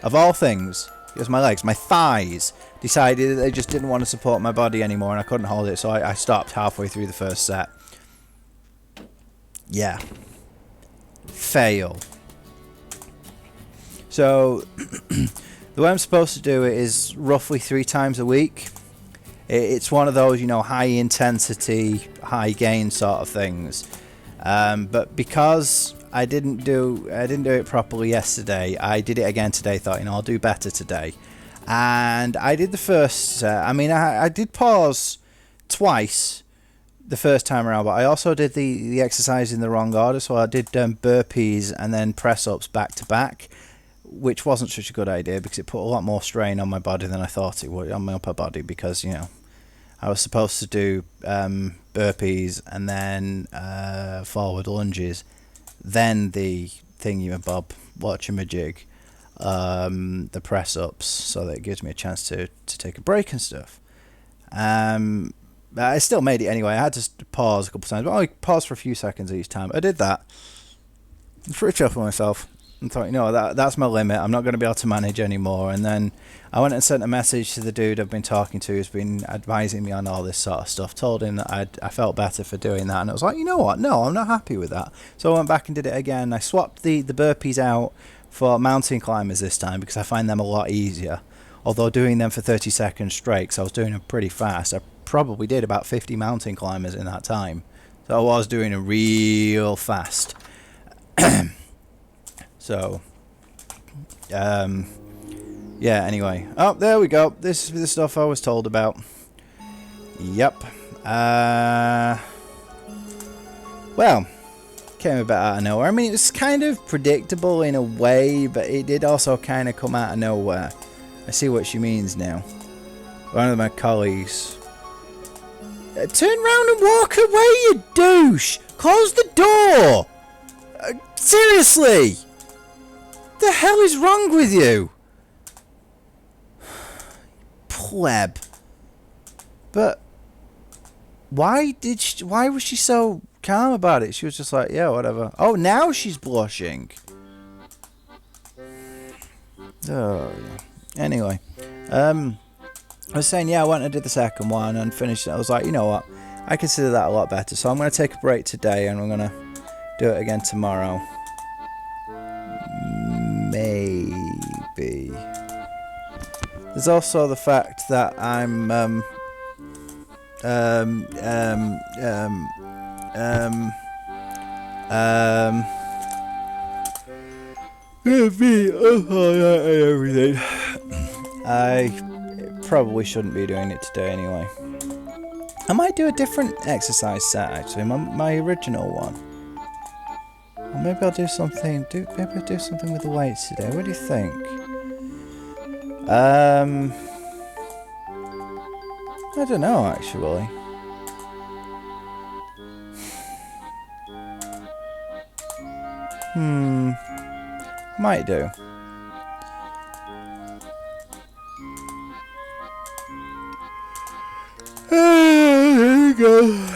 Of all things, it was my legs. My thighs decided that they just didn't want to support my body anymore, and I couldn't hold it, so I stopped halfway through the first set. Yeah. Fail. So, the way I'm supposed to do it is roughly 3 times a week. It's one of those, high intensity, high gain sort of things. But because I didn't do it properly yesterday, I did it again today. Thought, I'll do better today. And I did the first set. I did pause twice the first time around, but I also did the exercise in the wrong order. So I did burpees and then press-ups back to back, which wasn't such a good idea because it put a lot more strain on my body than I thought it would, on my upper body, because, I was supposed to do burpees and then forward lunges, then the thingy-mabob, watch-a-majig, the press-ups, so that it gives me a chance to take a break and stuff. I still made it anyway. I had to pause a couple of times, but I paused for a few seconds each time. I did that. I was pretty chuffed with myself. And thought, that's my limit. I'm not going to be able to manage anymore. And then I went and sent a message to the dude I've been talking to, who's been advising me on all this sort of stuff. Told him that I felt better for doing that, and I was like, you know what? No, I'm not happy with that. So I went back and did it again. I swapped the burpees out for mountain climbers this time because I find them a lot easier. Although doing them for 30 seconds straight, because I was doing them pretty fast. I probably did about 50 mountain climbers in that time. So I was doing them real fast. So, yeah, anyway. Oh, there we go. This is the stuff I was told about. Yep. Well, came a bit out of nowhere. It was kind of predictable in a way, but it did also kind of come out of nowhere. I see what she means now. One of my colleagues. Turn round and walk away, you douche! Close the door! Seriously! The hell is wrong with you? Pleb. But why was she so calm about it? She was just like, yeah, whatever. Oh, now she's blushing. Oh, anyway. I was saying, yeah, I went and did the second one and finished it. I was like, you know what? I consider that a lot better. So I'm going to take a break today and I'm going to do it again tomorrow. Maybe. There's also the fact that I'm everything. I probably shouldn't be doing it today anyway. I might do a different exercise set actually, my original one. Or maybe I'll do something. Maybe I'll do something with the weights today. What do you think? I don't know actually. Might do. There you go.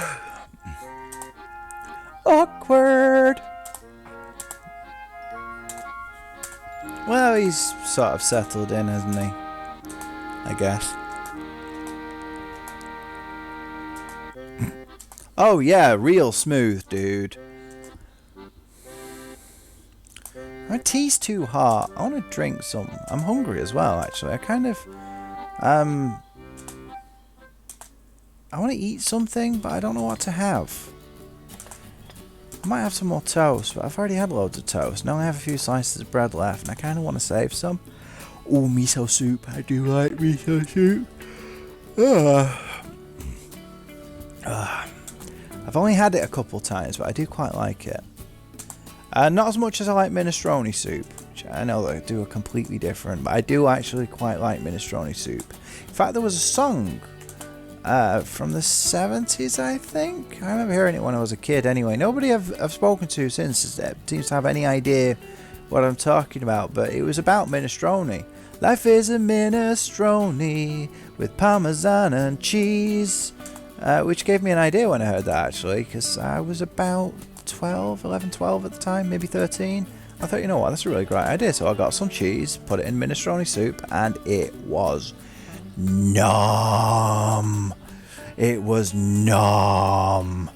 Awkward. Well, he's sort of settled in, hasn't he? I guess. Oh yeah, real smooth, dude. My tea's too hot. I want to drink some. I'm hungry as well, actually. I kind of... I want to eat something, but I don't know what to have. I might have some more toast, but I've already had loads of toast. Now I have a few slices of bread left, and I kind of want to save some. Oh, miso soup. I do like miso soup. I've only had it a couple times, but I do quite like it. Not as much as I like minestrone soup, which I know they do a completely different, but I do actually quite like minestrone soup. In fact, there was a song from the 70s, I think. I remember hearing it when I was a kid anyway. Nobody I've spoken to since seems to have any idea what I'm talking about, but it was about minestrone. Life is a minestrone with parmesan and cheese, which gave me an idea when I heard that, actually, because I was about 12 at the time, maybe 13. I thought, you know what, that's a really great idea. So I got some cheese, put it in minestrone soup, and it was nom. It was nom.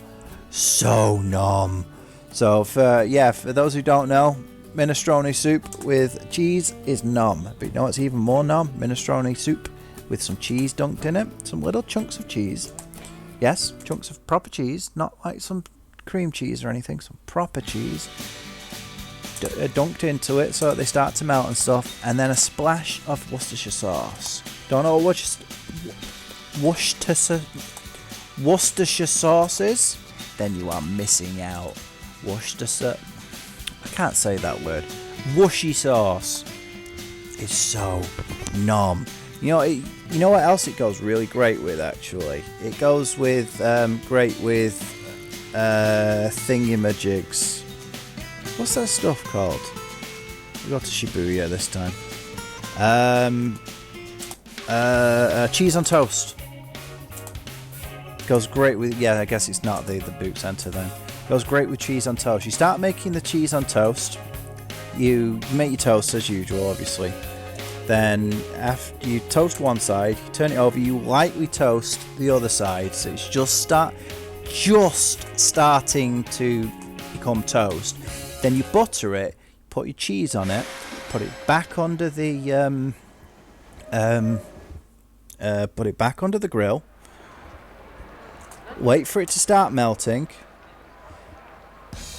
So nom. So for those who don't know, minestrone soup with cheese is nom. But you know what's even more nom? Minestrone soup with some cheese dunked in it. Some little chunks of cheese. Yes, chunks of proper cheese, not like some cream cheese or anything, some proper cheese dunked into it so that they start to melt and stuff, and then a splash of Worcestershire sauce. Don't know what Worcestershire sauce is? Then you are missing out. Worcestershire, I can't say that word. Wushy sauce is so nom. You know what else it goes really great with, actually? It goes with great with thingamajigs. What's that stuff called? We go to Shibuya this time. Cheese on toast. Goes great with, I guess it's not the boot centre then. Goes great with cheese on toast. You start making the cheese on toast. You make your toast as usual, obviously. Then after you toast one side, you turn it over, you lightly toast the other side, so it's just starting to become toast. Then you butter it, put your cheese on it, put it back under the grill. Wait for it to start melting.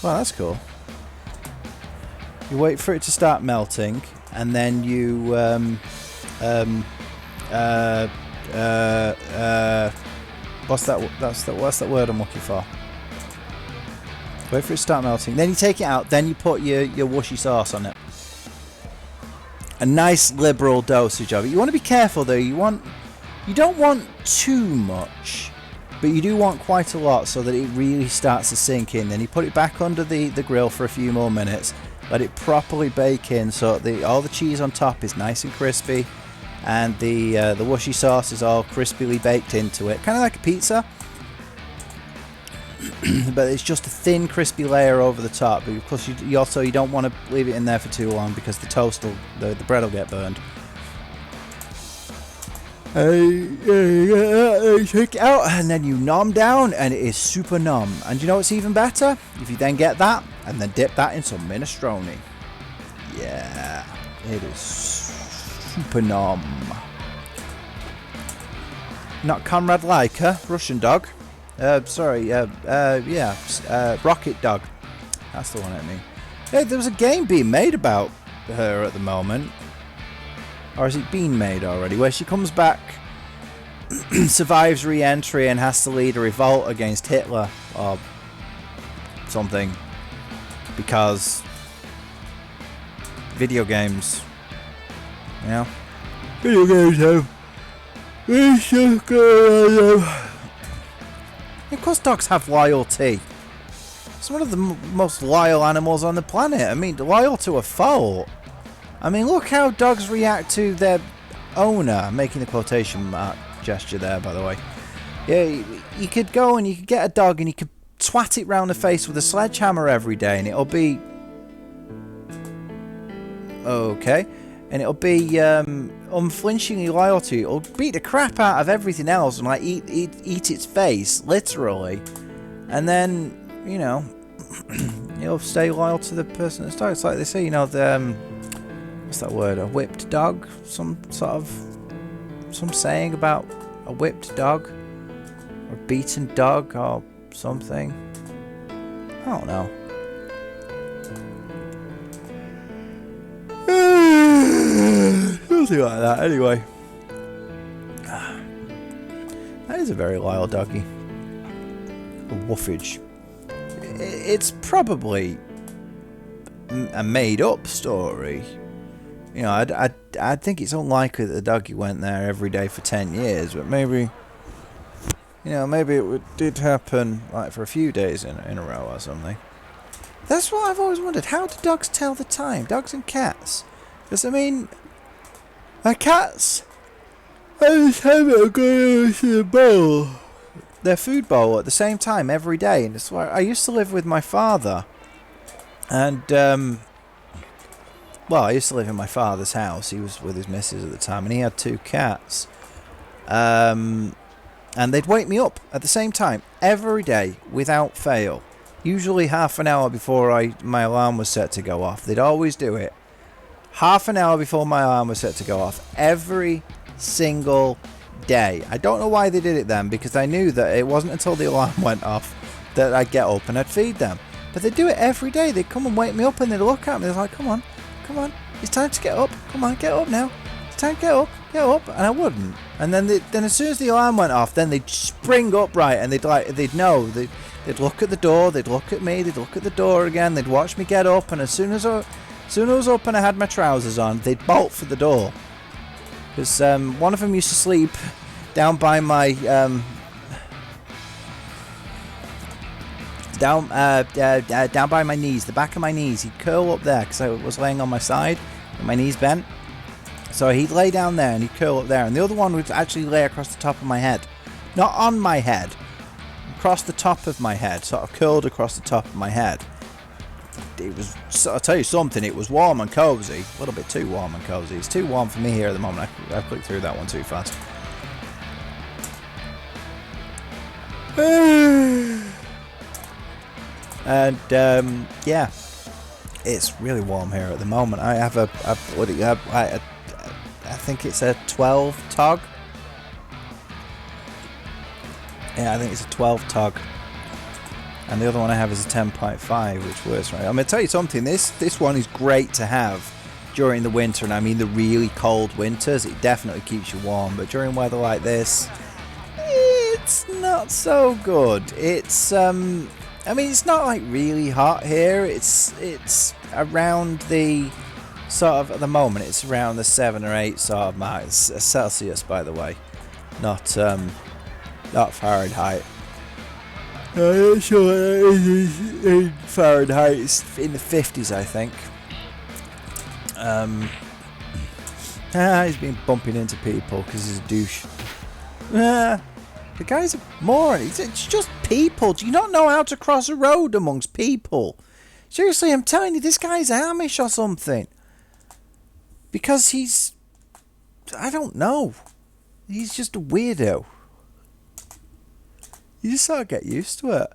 Wow, that's cool. You wait for it to start melting, and then you what's that word I'm looking for? Wait for it to start melting. Then you take it out. Then you put your wushy sauce on it. A nice liberal dosage of it. You want to be careful though. You don't want too much, but you do want quite a lot so that it really starts to sink in. Then you put it back under the grill for a few more minutes. Let it properly bake in so that all the cheese on top is nice and crispy, and the wushy sauce is all crispily baked into it, kind of like a pizza. But it's just a thin, crispy layer over the top. But of course, you don't want to leave it in there for too long because the bread will get burned. Take it out, and then you nom down, and it is super nom. And you know what's even better? If you then get that, and then dip that in some minestrone. Yeah, it is super nom. Not Conrad Leica, Russian dog. Rocket Dog. That's the one I mean. Hey, there was a game being made about her at the moment. Or has it been made already? Where she comes back, survives re-entry, and has to lead a revolt against Hitler or something. Because video games. You know? Video games have. Of course dogs have loyalty. It's one of the most loyal animals on the planet. I mean, loyal to a fault. I mean, look how dogs react to their owner. I'm making the quotation mark gesture there, by the way. Yeah, you could go and you could get a dog and you could twat it round the face with a sledgehammer every day and it'll be... Okay. And it'll be unflinchingly loyal to you. It'll beat the crap out of everything else and like eat its face, literally. And then, you know, you'll stay loyal to the person that's dog. It's like they say, you know, the what's that word? A whipped dog? Some saying about a whipped dog or a beaten dog or something. I don't know. Something like that, anyway. That is a very loyal doggy. A woofage. It's probably a made-up story. You know, I think it's unlikely that the doggy went there every day for 10 years, but maybe, you know, maybe did happen like for a few days in a row or something. That's what I've always wondered. How do dogs tell the time? Dogs and cats? Because, I mean, my cats, every time I go to the bowl, their food bowl at the same time every day. And it's why I used to live with my father. And, well, I used to live in my father's house. He was with his missus at the time, and he had 2 cats. And they'd wake me up at the same time every day without fail. Usually half an hour before my alarm was set to go off. They'd always do it. Half an hour before my alarm was set to go off. Every single day. I don't know why they did it then, because I knew that it wasn't until the alarm went off that I'd get up and I'd feed them. But they'd do it every day. They'd come and wake me up and they'd look at me. They're like, come on, it's time to get up. Come on, get up now. It's time to get up. And I wouldn't. And then as soon as the alarm went off, then they'd spring upright and they'd know. They'd look at the door, they'd look at me, they'd look at the door again, they'd watch me get up, and as soon as I was up and I had my trousers on, they'd bolt for the door. Because one of them used to sleep down by my down by my knees, the back of my knees. He'd curl up there because I was laying on my side with my knees bent. So he'd lay down there and he'd curl up there, and the other one would actually lay across the top of my head, not on my head, across the top of my head, sort of curled across the top of my head. It was, I'll tell you something, it was warm and cozy. A little bit too warm and cozy. It's too warm for me here at the moment. I clicked through that one too fast. And yeah, it's really warm here at the moment. I have I think it's a 12 tog. Yeah, I think it's a 12 tog. And the other one I have is a 10.5, which works, right? I'm going to tell you something. This one is great to have during the winter, and I mean the really cold winters. It definitely keeps you warm, but during weather like this, it's not so good. It's I mean, it's not like really hot here. It's around the sort of, at the moment, it's around the 7 or 8 sort of mark. It's Celsius, by the way, not Fahrenheit. I'm not sure what it is in Fahrenheit. It's in the 50s, I think. He's been bumping into people because he's a douche. The guy's a moron. It's just people. Do you not know how to cross a road amongst people? Seriously, I'm telling you, this guy's Amish or something. Because he's... I don't know. He's just a weirdo. You just sort of get used to it.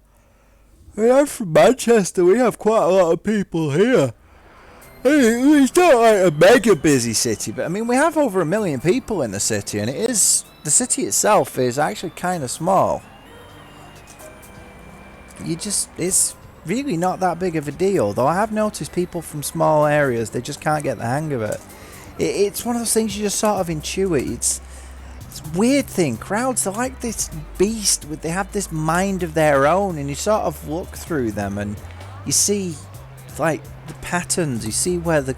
I mean, I'm from Manchester. We have quite a lot of people here. I mean, it's not like a mega busy city, but I mean, we have over 1 million people in the city, and it is the city itself is actually kind of small. It's really not that big of a deal. Though I have noticed people from small areas, they just can't get the hang of it. It's one of those things you just sort of intuit. It's a weird thing. Crowds, they're like this beast. They have this mind of their own, and you sort of look through them and you see like the patterns. You see where the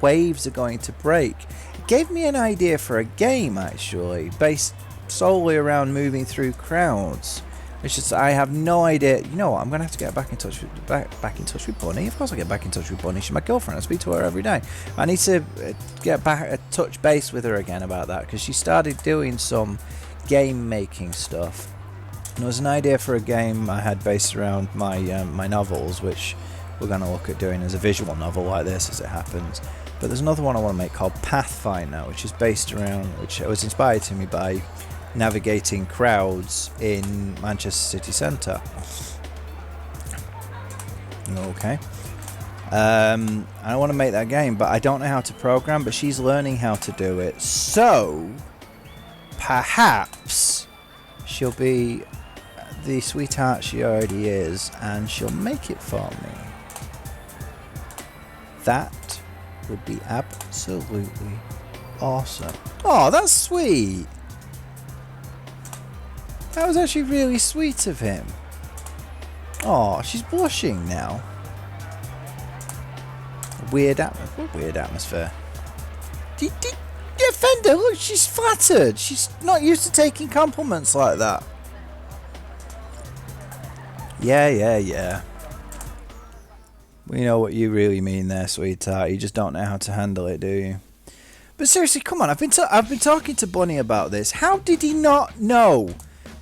waves are going to break. It gave me an idea for a game, actually, based solely around moving through crowds. It's just I have no idea. You know what? I'm gonna have to get back in touch with Bunny. Of course, I get back in touch with Bunny. She's my girlfriend. I speak to her every day. I need to get back, touch base with her again about that, because she started doing some game making stuff. And there was an idea for a game I had based around my my novels, which we're gonna look at doing as a visual novel like this, as it happens. But there's another one I want to make called Pathfinder, which is based around, which was inspired to me by navigating crowds in Manchester city centre. Okay. I want to make that game, but I don't know how to program, but she's learning how to do it. So, perhaps she'll be the sweetheart she already is, and she'll make it for me. That would be absolutely awesome. Oh, that's sweet. That was actually really sweet of him. Oh, she's blushing now. Weird atmosphere. Defender, look, she's flattered. She's not used to taking compliments like that. Yeah. We know what you really mean there, sweetheart. You just don't know how to handle it, do you? But seriously, come on. I've been talking to Bunny about this. How did he not know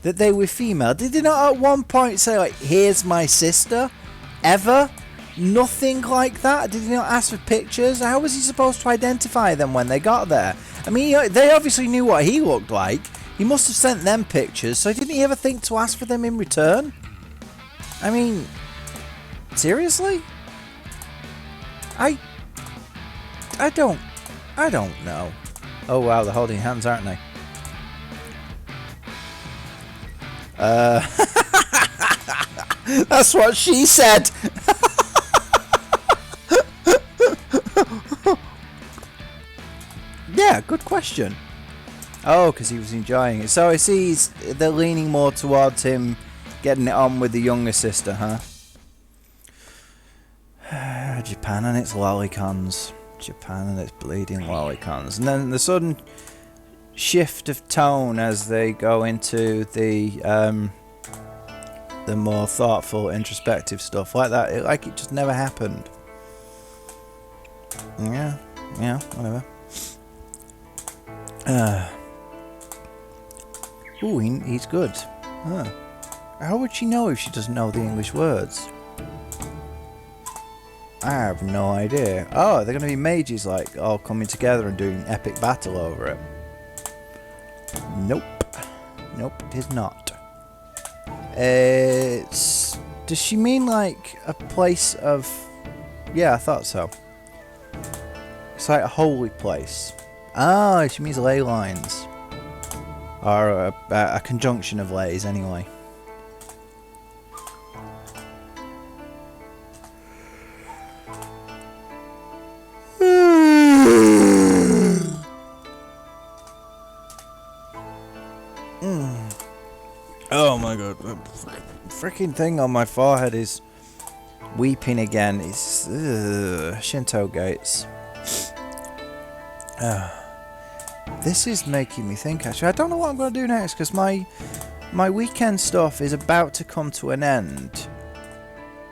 that they were female? Did he not at one point say, like, here's my sister? Ever? Nothing like that? Did he not ask for pictures? How was he supposed to identify them when they got there? I mean, they obviously knew what he looked like. He must have sent them pictures, so didn't he ever think to ask for them in return? I mean, seriously? I don't know. Oh wow, they're holding hands, aren't they? That's what she said. Yeah, good question. Oh, because he was enjoying it. So I see they're leaning more towards him getting it on with the younger sister, huh? Japan and its lolicons. Japan and its bleeding lolicons. And then the sudden shift of tone as they go into the more thoughtful, introspective stuff like that. Like it just never happened. Yeah, whatever. Ooh, he's good. Huh. How would she know if she doesn't know the English words? I have no idea. Oh, they're going to be mages, like, all coming together and doing epic battle over it. Nope, it is not. Does she mean, like, a place of... Yeah, I thought so. It's like a holy place. Ah, she means ley lines. Or a conjunction of leys, anyway. Oh my god. The freaking thing on my forehead is weeping again. It's Shinto gates. This is making me think, actually. I don't know what I'm going to do next, because my weekend stuff is about to come to an end.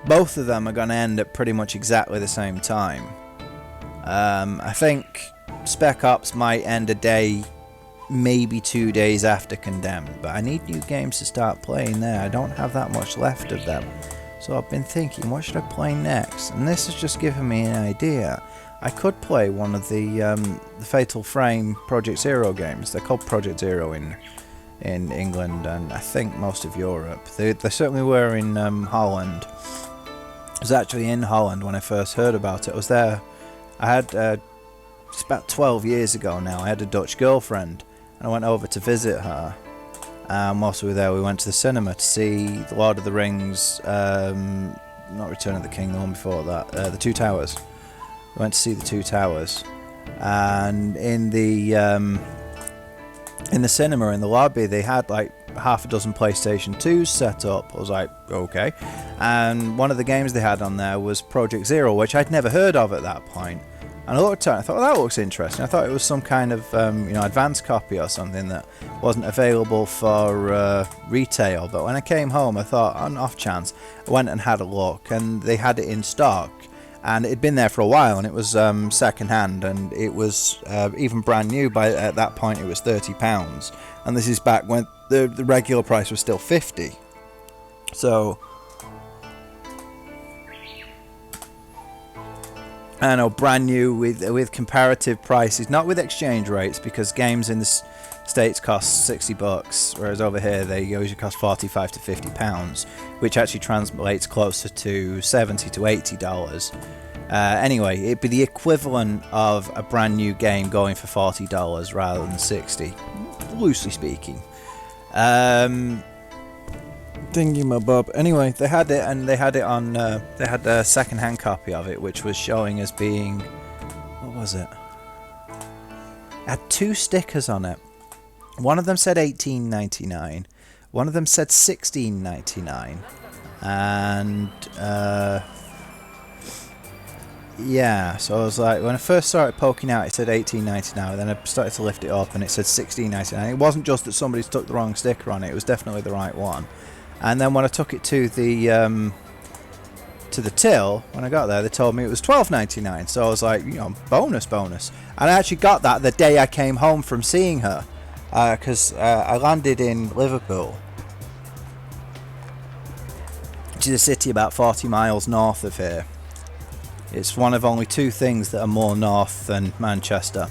Both of them are going to end at pretty much exactly the same time. I think Spec Ops might end a day, maybe 2 days after Condemned, but I need new games to start playing there. I don't have that much left of them. So I've been thinking, what should I play next? And this has just given me an idea. I could play one of the Fatal Frame Project Zero games. They're called Project Zero in England and I think most of Europe. They certainly were in Holland. I was actually in Holland when I first heard about it. I was there. I had it's about 12 years ago now. I had a Dutch girlfriend, and I went over to visit her. And whilst we were there, we went to the cinema to see The Lord of the Rings, not Return of the King, the one before that, The Two Towers. We went to see The Two Towers, and in the cinema, in the lobby, they had like half a dozen PlayStation 2s set up. I was like, okay. And one of the games they had on there was Project Zero, which I'd never heard of at that point. And I looked at it and I thought, well, that looks interesting. I thought it was some kind of advanced copy or something that wasn't available for retail. But when I came home, I thought, on off chance, I went and had a look, and they had it in stock. And it'd been there for a while, and it was second hand, and it was even brand new. At that point, it was £30, and this is back when the regular price was still £50. So I know, brand new with comparative prices, not with exchange rates, because games in the States cost $60, whereas over here they usually cost £45 to £50, which actually translates closer to $70 to $80. Anyway, it'd be the equivalent of a brand new game going for $40 rather than $60, loosely speaking. Dingy my bob. Anyway, they had it, and they had it on. They had a second-hand copy of it, which was showing as being, what was it? It had 2 stickers on it. One of them said $18.99. One of them said $16.99. And yeah, so I was like, when I first started poking out, it said $18.99. Then I started to lift it up, and it said $16.99. It wasn't just that somebody stuck the wrong sticker on it; it was definitely the right one. And then when I took it to the till, when I got there, they told me it was $12.99. So I was like, bonus. And I actually got that the day I came home from seeing her, because I landed in Liverpool, which is a city about 40 miles north of here. It's one of only 2 things that are more north than Manchester.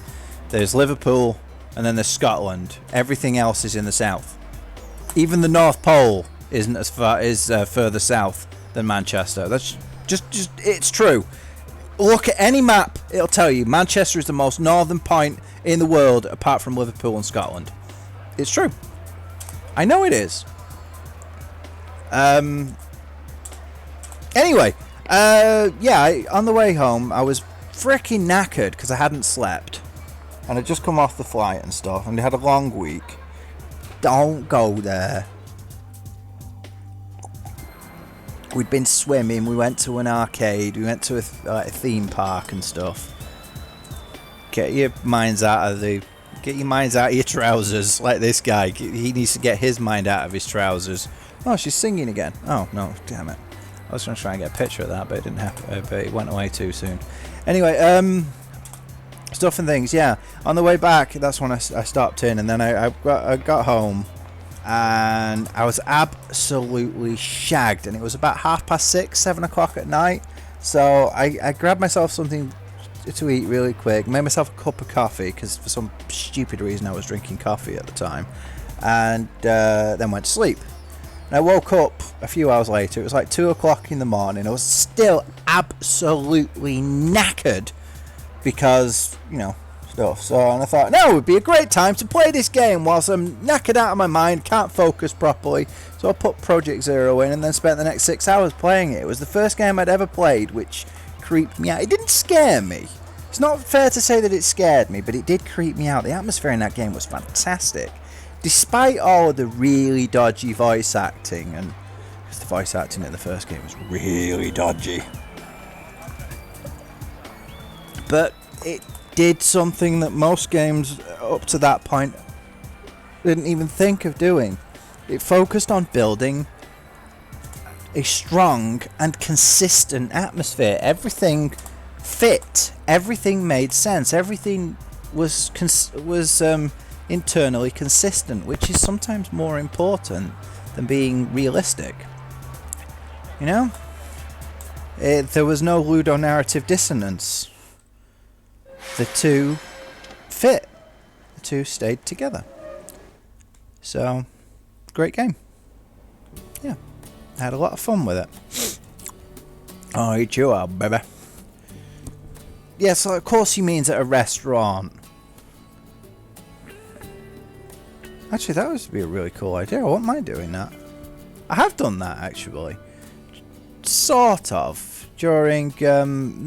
There's Liverpool, and then there's Scotland. Everything else is in the south. Even the North Pole isn't as far further south than Manchester. That's just it's true. Look at any map, it'll tell you Manchester is the most northern point in the world apart from Liverpool and Scotland. It's true. I know it is. Anyway, on the way home I was freaking knackered because I hadn't slept, and I'd just come off the flight and stuff, and I had a long week. Don't go there. We'd been swimming, we went to an arcade, we went to a theme park and stuff. Get your minds out of your trousers, like this guy. He needs to get his mind out of his trousers. Oh, she's singing again. Oh, no, damn it. I was going to try and get a picture of that, but it didn't happen. But it went away too soon. Anyway, stuff and things, yeah. On the way back, that's when I stopped in, and then I got home, and I was absolutely shagged, and it was about 6:30, 7 o'clock at night. So I grabbed myself something to eat really quick, made myself a cup of coffee, because for some stupid reason I was drinking coffee at the time, and then went to sleep. And I woke up a few hours later. It was like 2 o'clock in the morning. I was still absolutely knackered because, stuff. So, and I thought, no, it would be a great time to play this game whilst I'm knackered out of my mind, can't focus properly. So I put Project Zero in and then spent the next 6 hours playing it. It was the first game I'd ever played, which creeped me out. It didn't scare me. It's not fair to say that it scared me, but it did creep me out. The atmosphere in that game was fantastic. Despite all of the really dodgy voice acting, and because the voice acting in the first game was really dodgy, but it did something that most games up to that point didn't even think of doing. It focused on building a strong and consistent atmosphere. Everything fit, everything made sense, everything was internally consistent, which is sometimes more important than being realistic. There was no ludonarrative dissonance. The two fit. The two stayed together. So, great game. Yeah, I had a lot of fun with it. Oh, eat you out, baby. Yeah, so of course he means at a restaurant. Actually, that would be a really cool idea. I wouldn't mind doing that. I have done that, actually. Sort of. During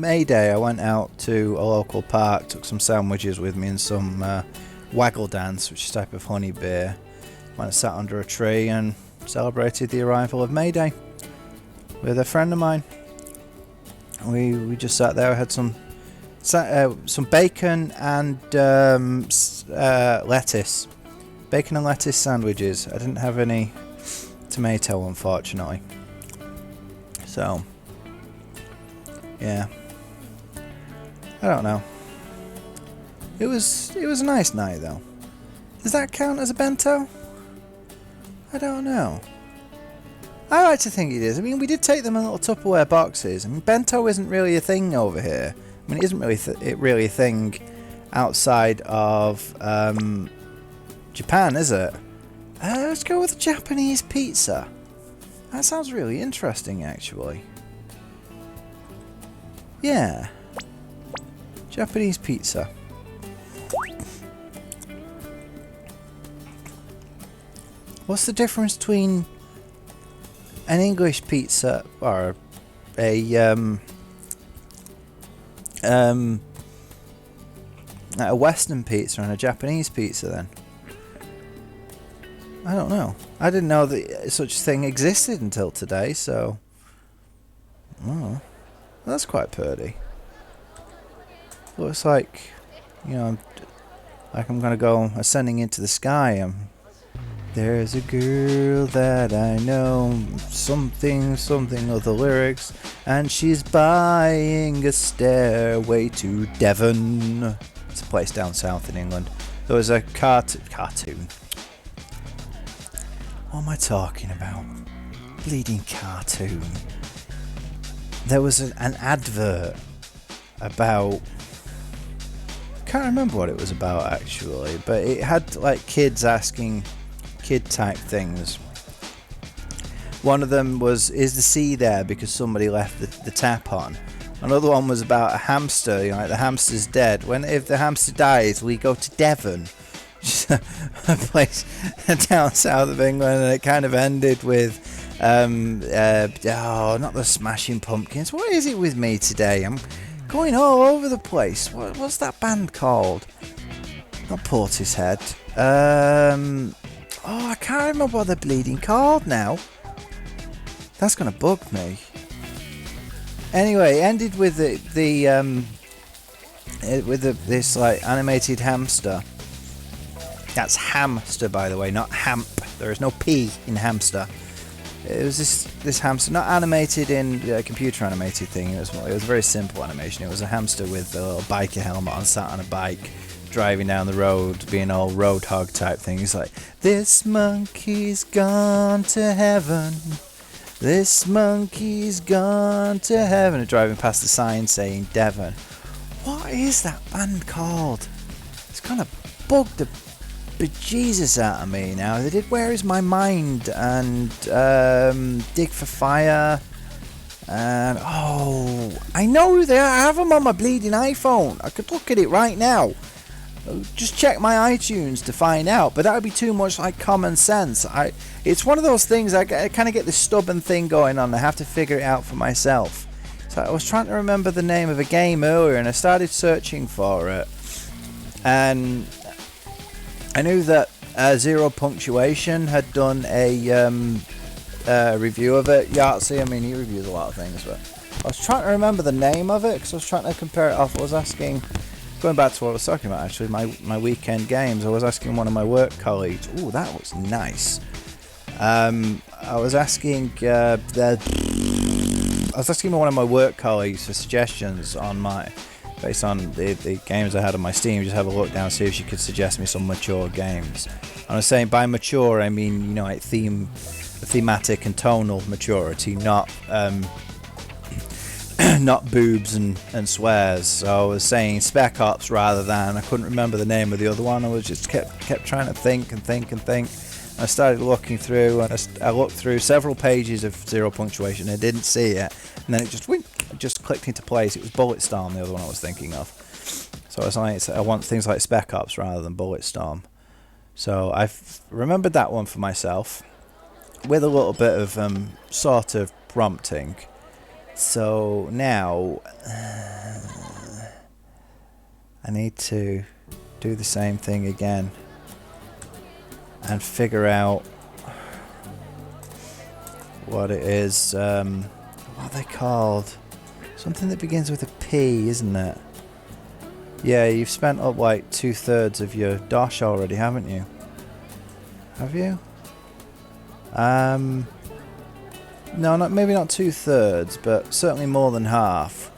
May Day, I went out to a local park, took some sandwiches with me and some waggle dance, which is a type of honey beer. Went and sat under a tree and celebrated the arrival of May Day with a friend of mine. We just sat there, had some bacon and lettuce. Bacon and lettuce sandwiches. I didn't have any tomato, unfortunately. So, yeah. I don't know. It was a nice night, though. Does that count as a bento? I don't know. I like to think it is. I mean, we did take them in little Tupperware boxes. I mean, bento isn't really a thing over here. I mean, it isn't really a thing outside of Japan, is it? Let's go with a Japanese pizza. That sounds really interesting, actually. Yeah. Japanese pizza. What's the difference between an English pizza or a Western pizza and a Japanese pizza then? I don't know. I didn't know that such a thing existed until today, so... Oh, that's quite pretty. Looks like, you know, I'm gonna go ascending into the sky. There's a girl that I know, something of the lyrics, and she's buying a stairway to Devon. It's a place down south in England. There was a cartoon. What am I talking about? Bleeding cartoon. There was an advert about... Can't remember what it was about actually, but it had like kids asking kid type things. One of them was, is the sea there because somebody left the tap on? Another one was about a hamster, you know, like the hamster's dead. If the hamster dies, we go to Devon. A place down south of England, and it kind of ended with not the Smashing Pumpkins. What is it with me today? I'm going all over the place. What's that band called? Not Portishead. I can't remember what they're bleeding called now. That's gonna bug me. Anyway, ended with this like animated hamster. That's hamster, by the way, not hamp. There is no P in hamster. It was this hamster, not animated in a computer animated thing. It was a very simple animation. It was a hamster with a little biker helmet on, sat on a bike, driving down the road, being all roadhog type thing. He's like, this monkey's gone to heaven. This monkey's gone to heaven. And driving past the sign saying Devon. What is that band called? It's kind of bugged the bejesus out of me now. They did Where Is My Mind and Dig for Fire. And I know who they are. I have them on my bleeding iPhone. I could look at it right now. Just check my iTunes to find out, but that would be too much like common sense. It's one of those things, I kind of get this stubborn thing going on. I have to figure it out for myself. So I was trying to remember the name of a game earlier, and I started searching for it, and I knew that Zero Punctuation had done a review of it. Yahtzee, I mean, he reviews a lot of things, but I was trying to remember the name of it because I was trying to compare it off. I was asking, going back to what I was talking about actually, my weekend games, I was asking one of my work colleagues. Ooh, that was nice. I was asking one of my work colleagues for suggestions based on the games I had on my Steam. Just have a look down, see if she could suggest me some mature games. And I was saying by mature, I mean, you know, like thematic and tonal maturity, not not boobs and swears. So I was saying Spec Ops rather than, I couldn't remember the name of the other one. I was just kept trying to think. I started looking through, and I looked through several pages of Zero Punctuation. I didn't see it, and then it just clicked into place. It was Bulletstorm, the other one I was thinking of. So I was like, I want things like Spec Ops rather than Bulletstorm. So I've remembered that one for myself with a little bit of sort of prompting. So now I need to do the same thing again and figure out what it is. What are they called? Something that begins with a P, isn't it? Yeah, you've spent up like 2/3 of your dosh already, haven't you? Have you? No, maybe not 2/3, but certainly more than half.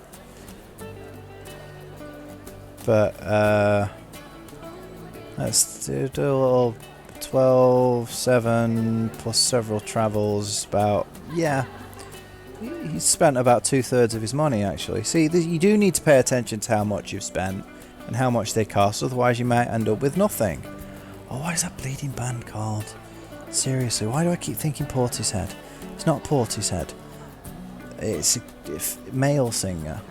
But let's do a little 12, 7 plus several travels. About, yeah, he's spent about 2/3 of his money actually. See, you do need to pay attention to how much you've spent and how much they cost, otherwise you might end up with nothing. Oh, what is that bleeding band called? Seriously, why do I keep thinking Portishead? It's not Portishead. It's a male singer.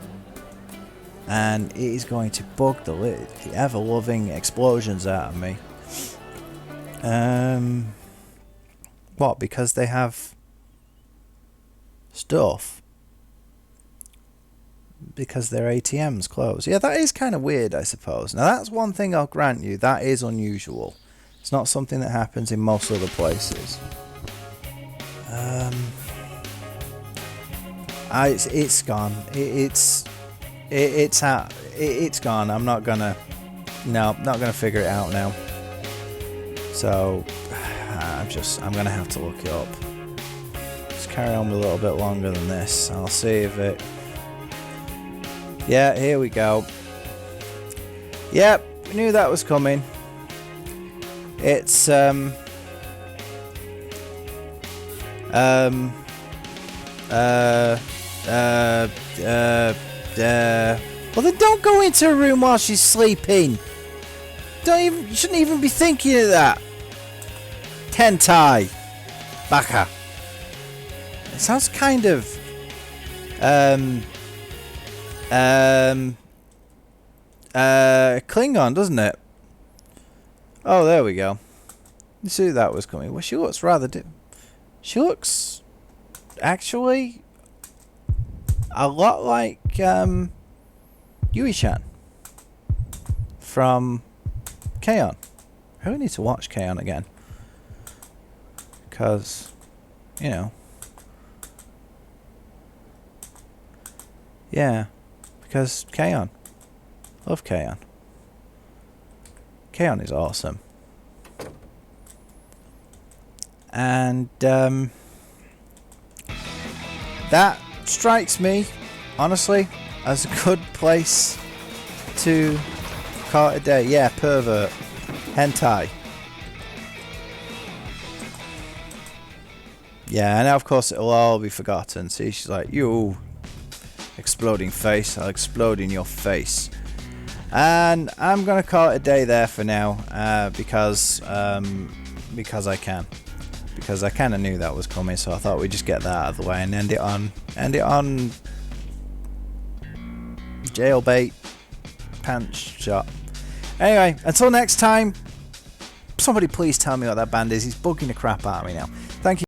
And it is going to bug the ever-loving explosions out of me. What? Because they have stuff? Because their ATM's closed. Yeah, that is kind of weird, I suppose. Now, that's one thing I'll grant you. That is unusual. It's not something that happens in most other places. It's gone. It's out. It's gone. I'm not gonna figure it out now. So I'm gonna have to look it up. Just carry on a little bit longer than this. I'll see if it. Yeah, here we go. Yep, we knew that was coming. It's well then don't go into a room while she's sleeping. You shouldn't even be thinking of that. Tentai. Baka. It sounds kind of Klingon, doesn't it? Oh, there we go. You see that was coming. Well, she looks rather she looks actually a lot like Yui-chan from K-On! I really need to watch K-On! Again. Because, you know. Yeah. Because K-On! Love K-On! K-On! Is awesome. And that strikes me, honestly, as a good place to call it a day. Yeah, pervert. Hentai. Yeah, and now of course it'll all be forgotten. See, she's like, you exploding face, I'll explode in your face. And I'm gonna call it a day there for now, because I can. Because I kind of knew that was coming, so I thought we'd just get that out of the way and end it on jailbait pants shot. Anyway, until next time, somebody please tell me what that band is. He's bugging the crap out of me now.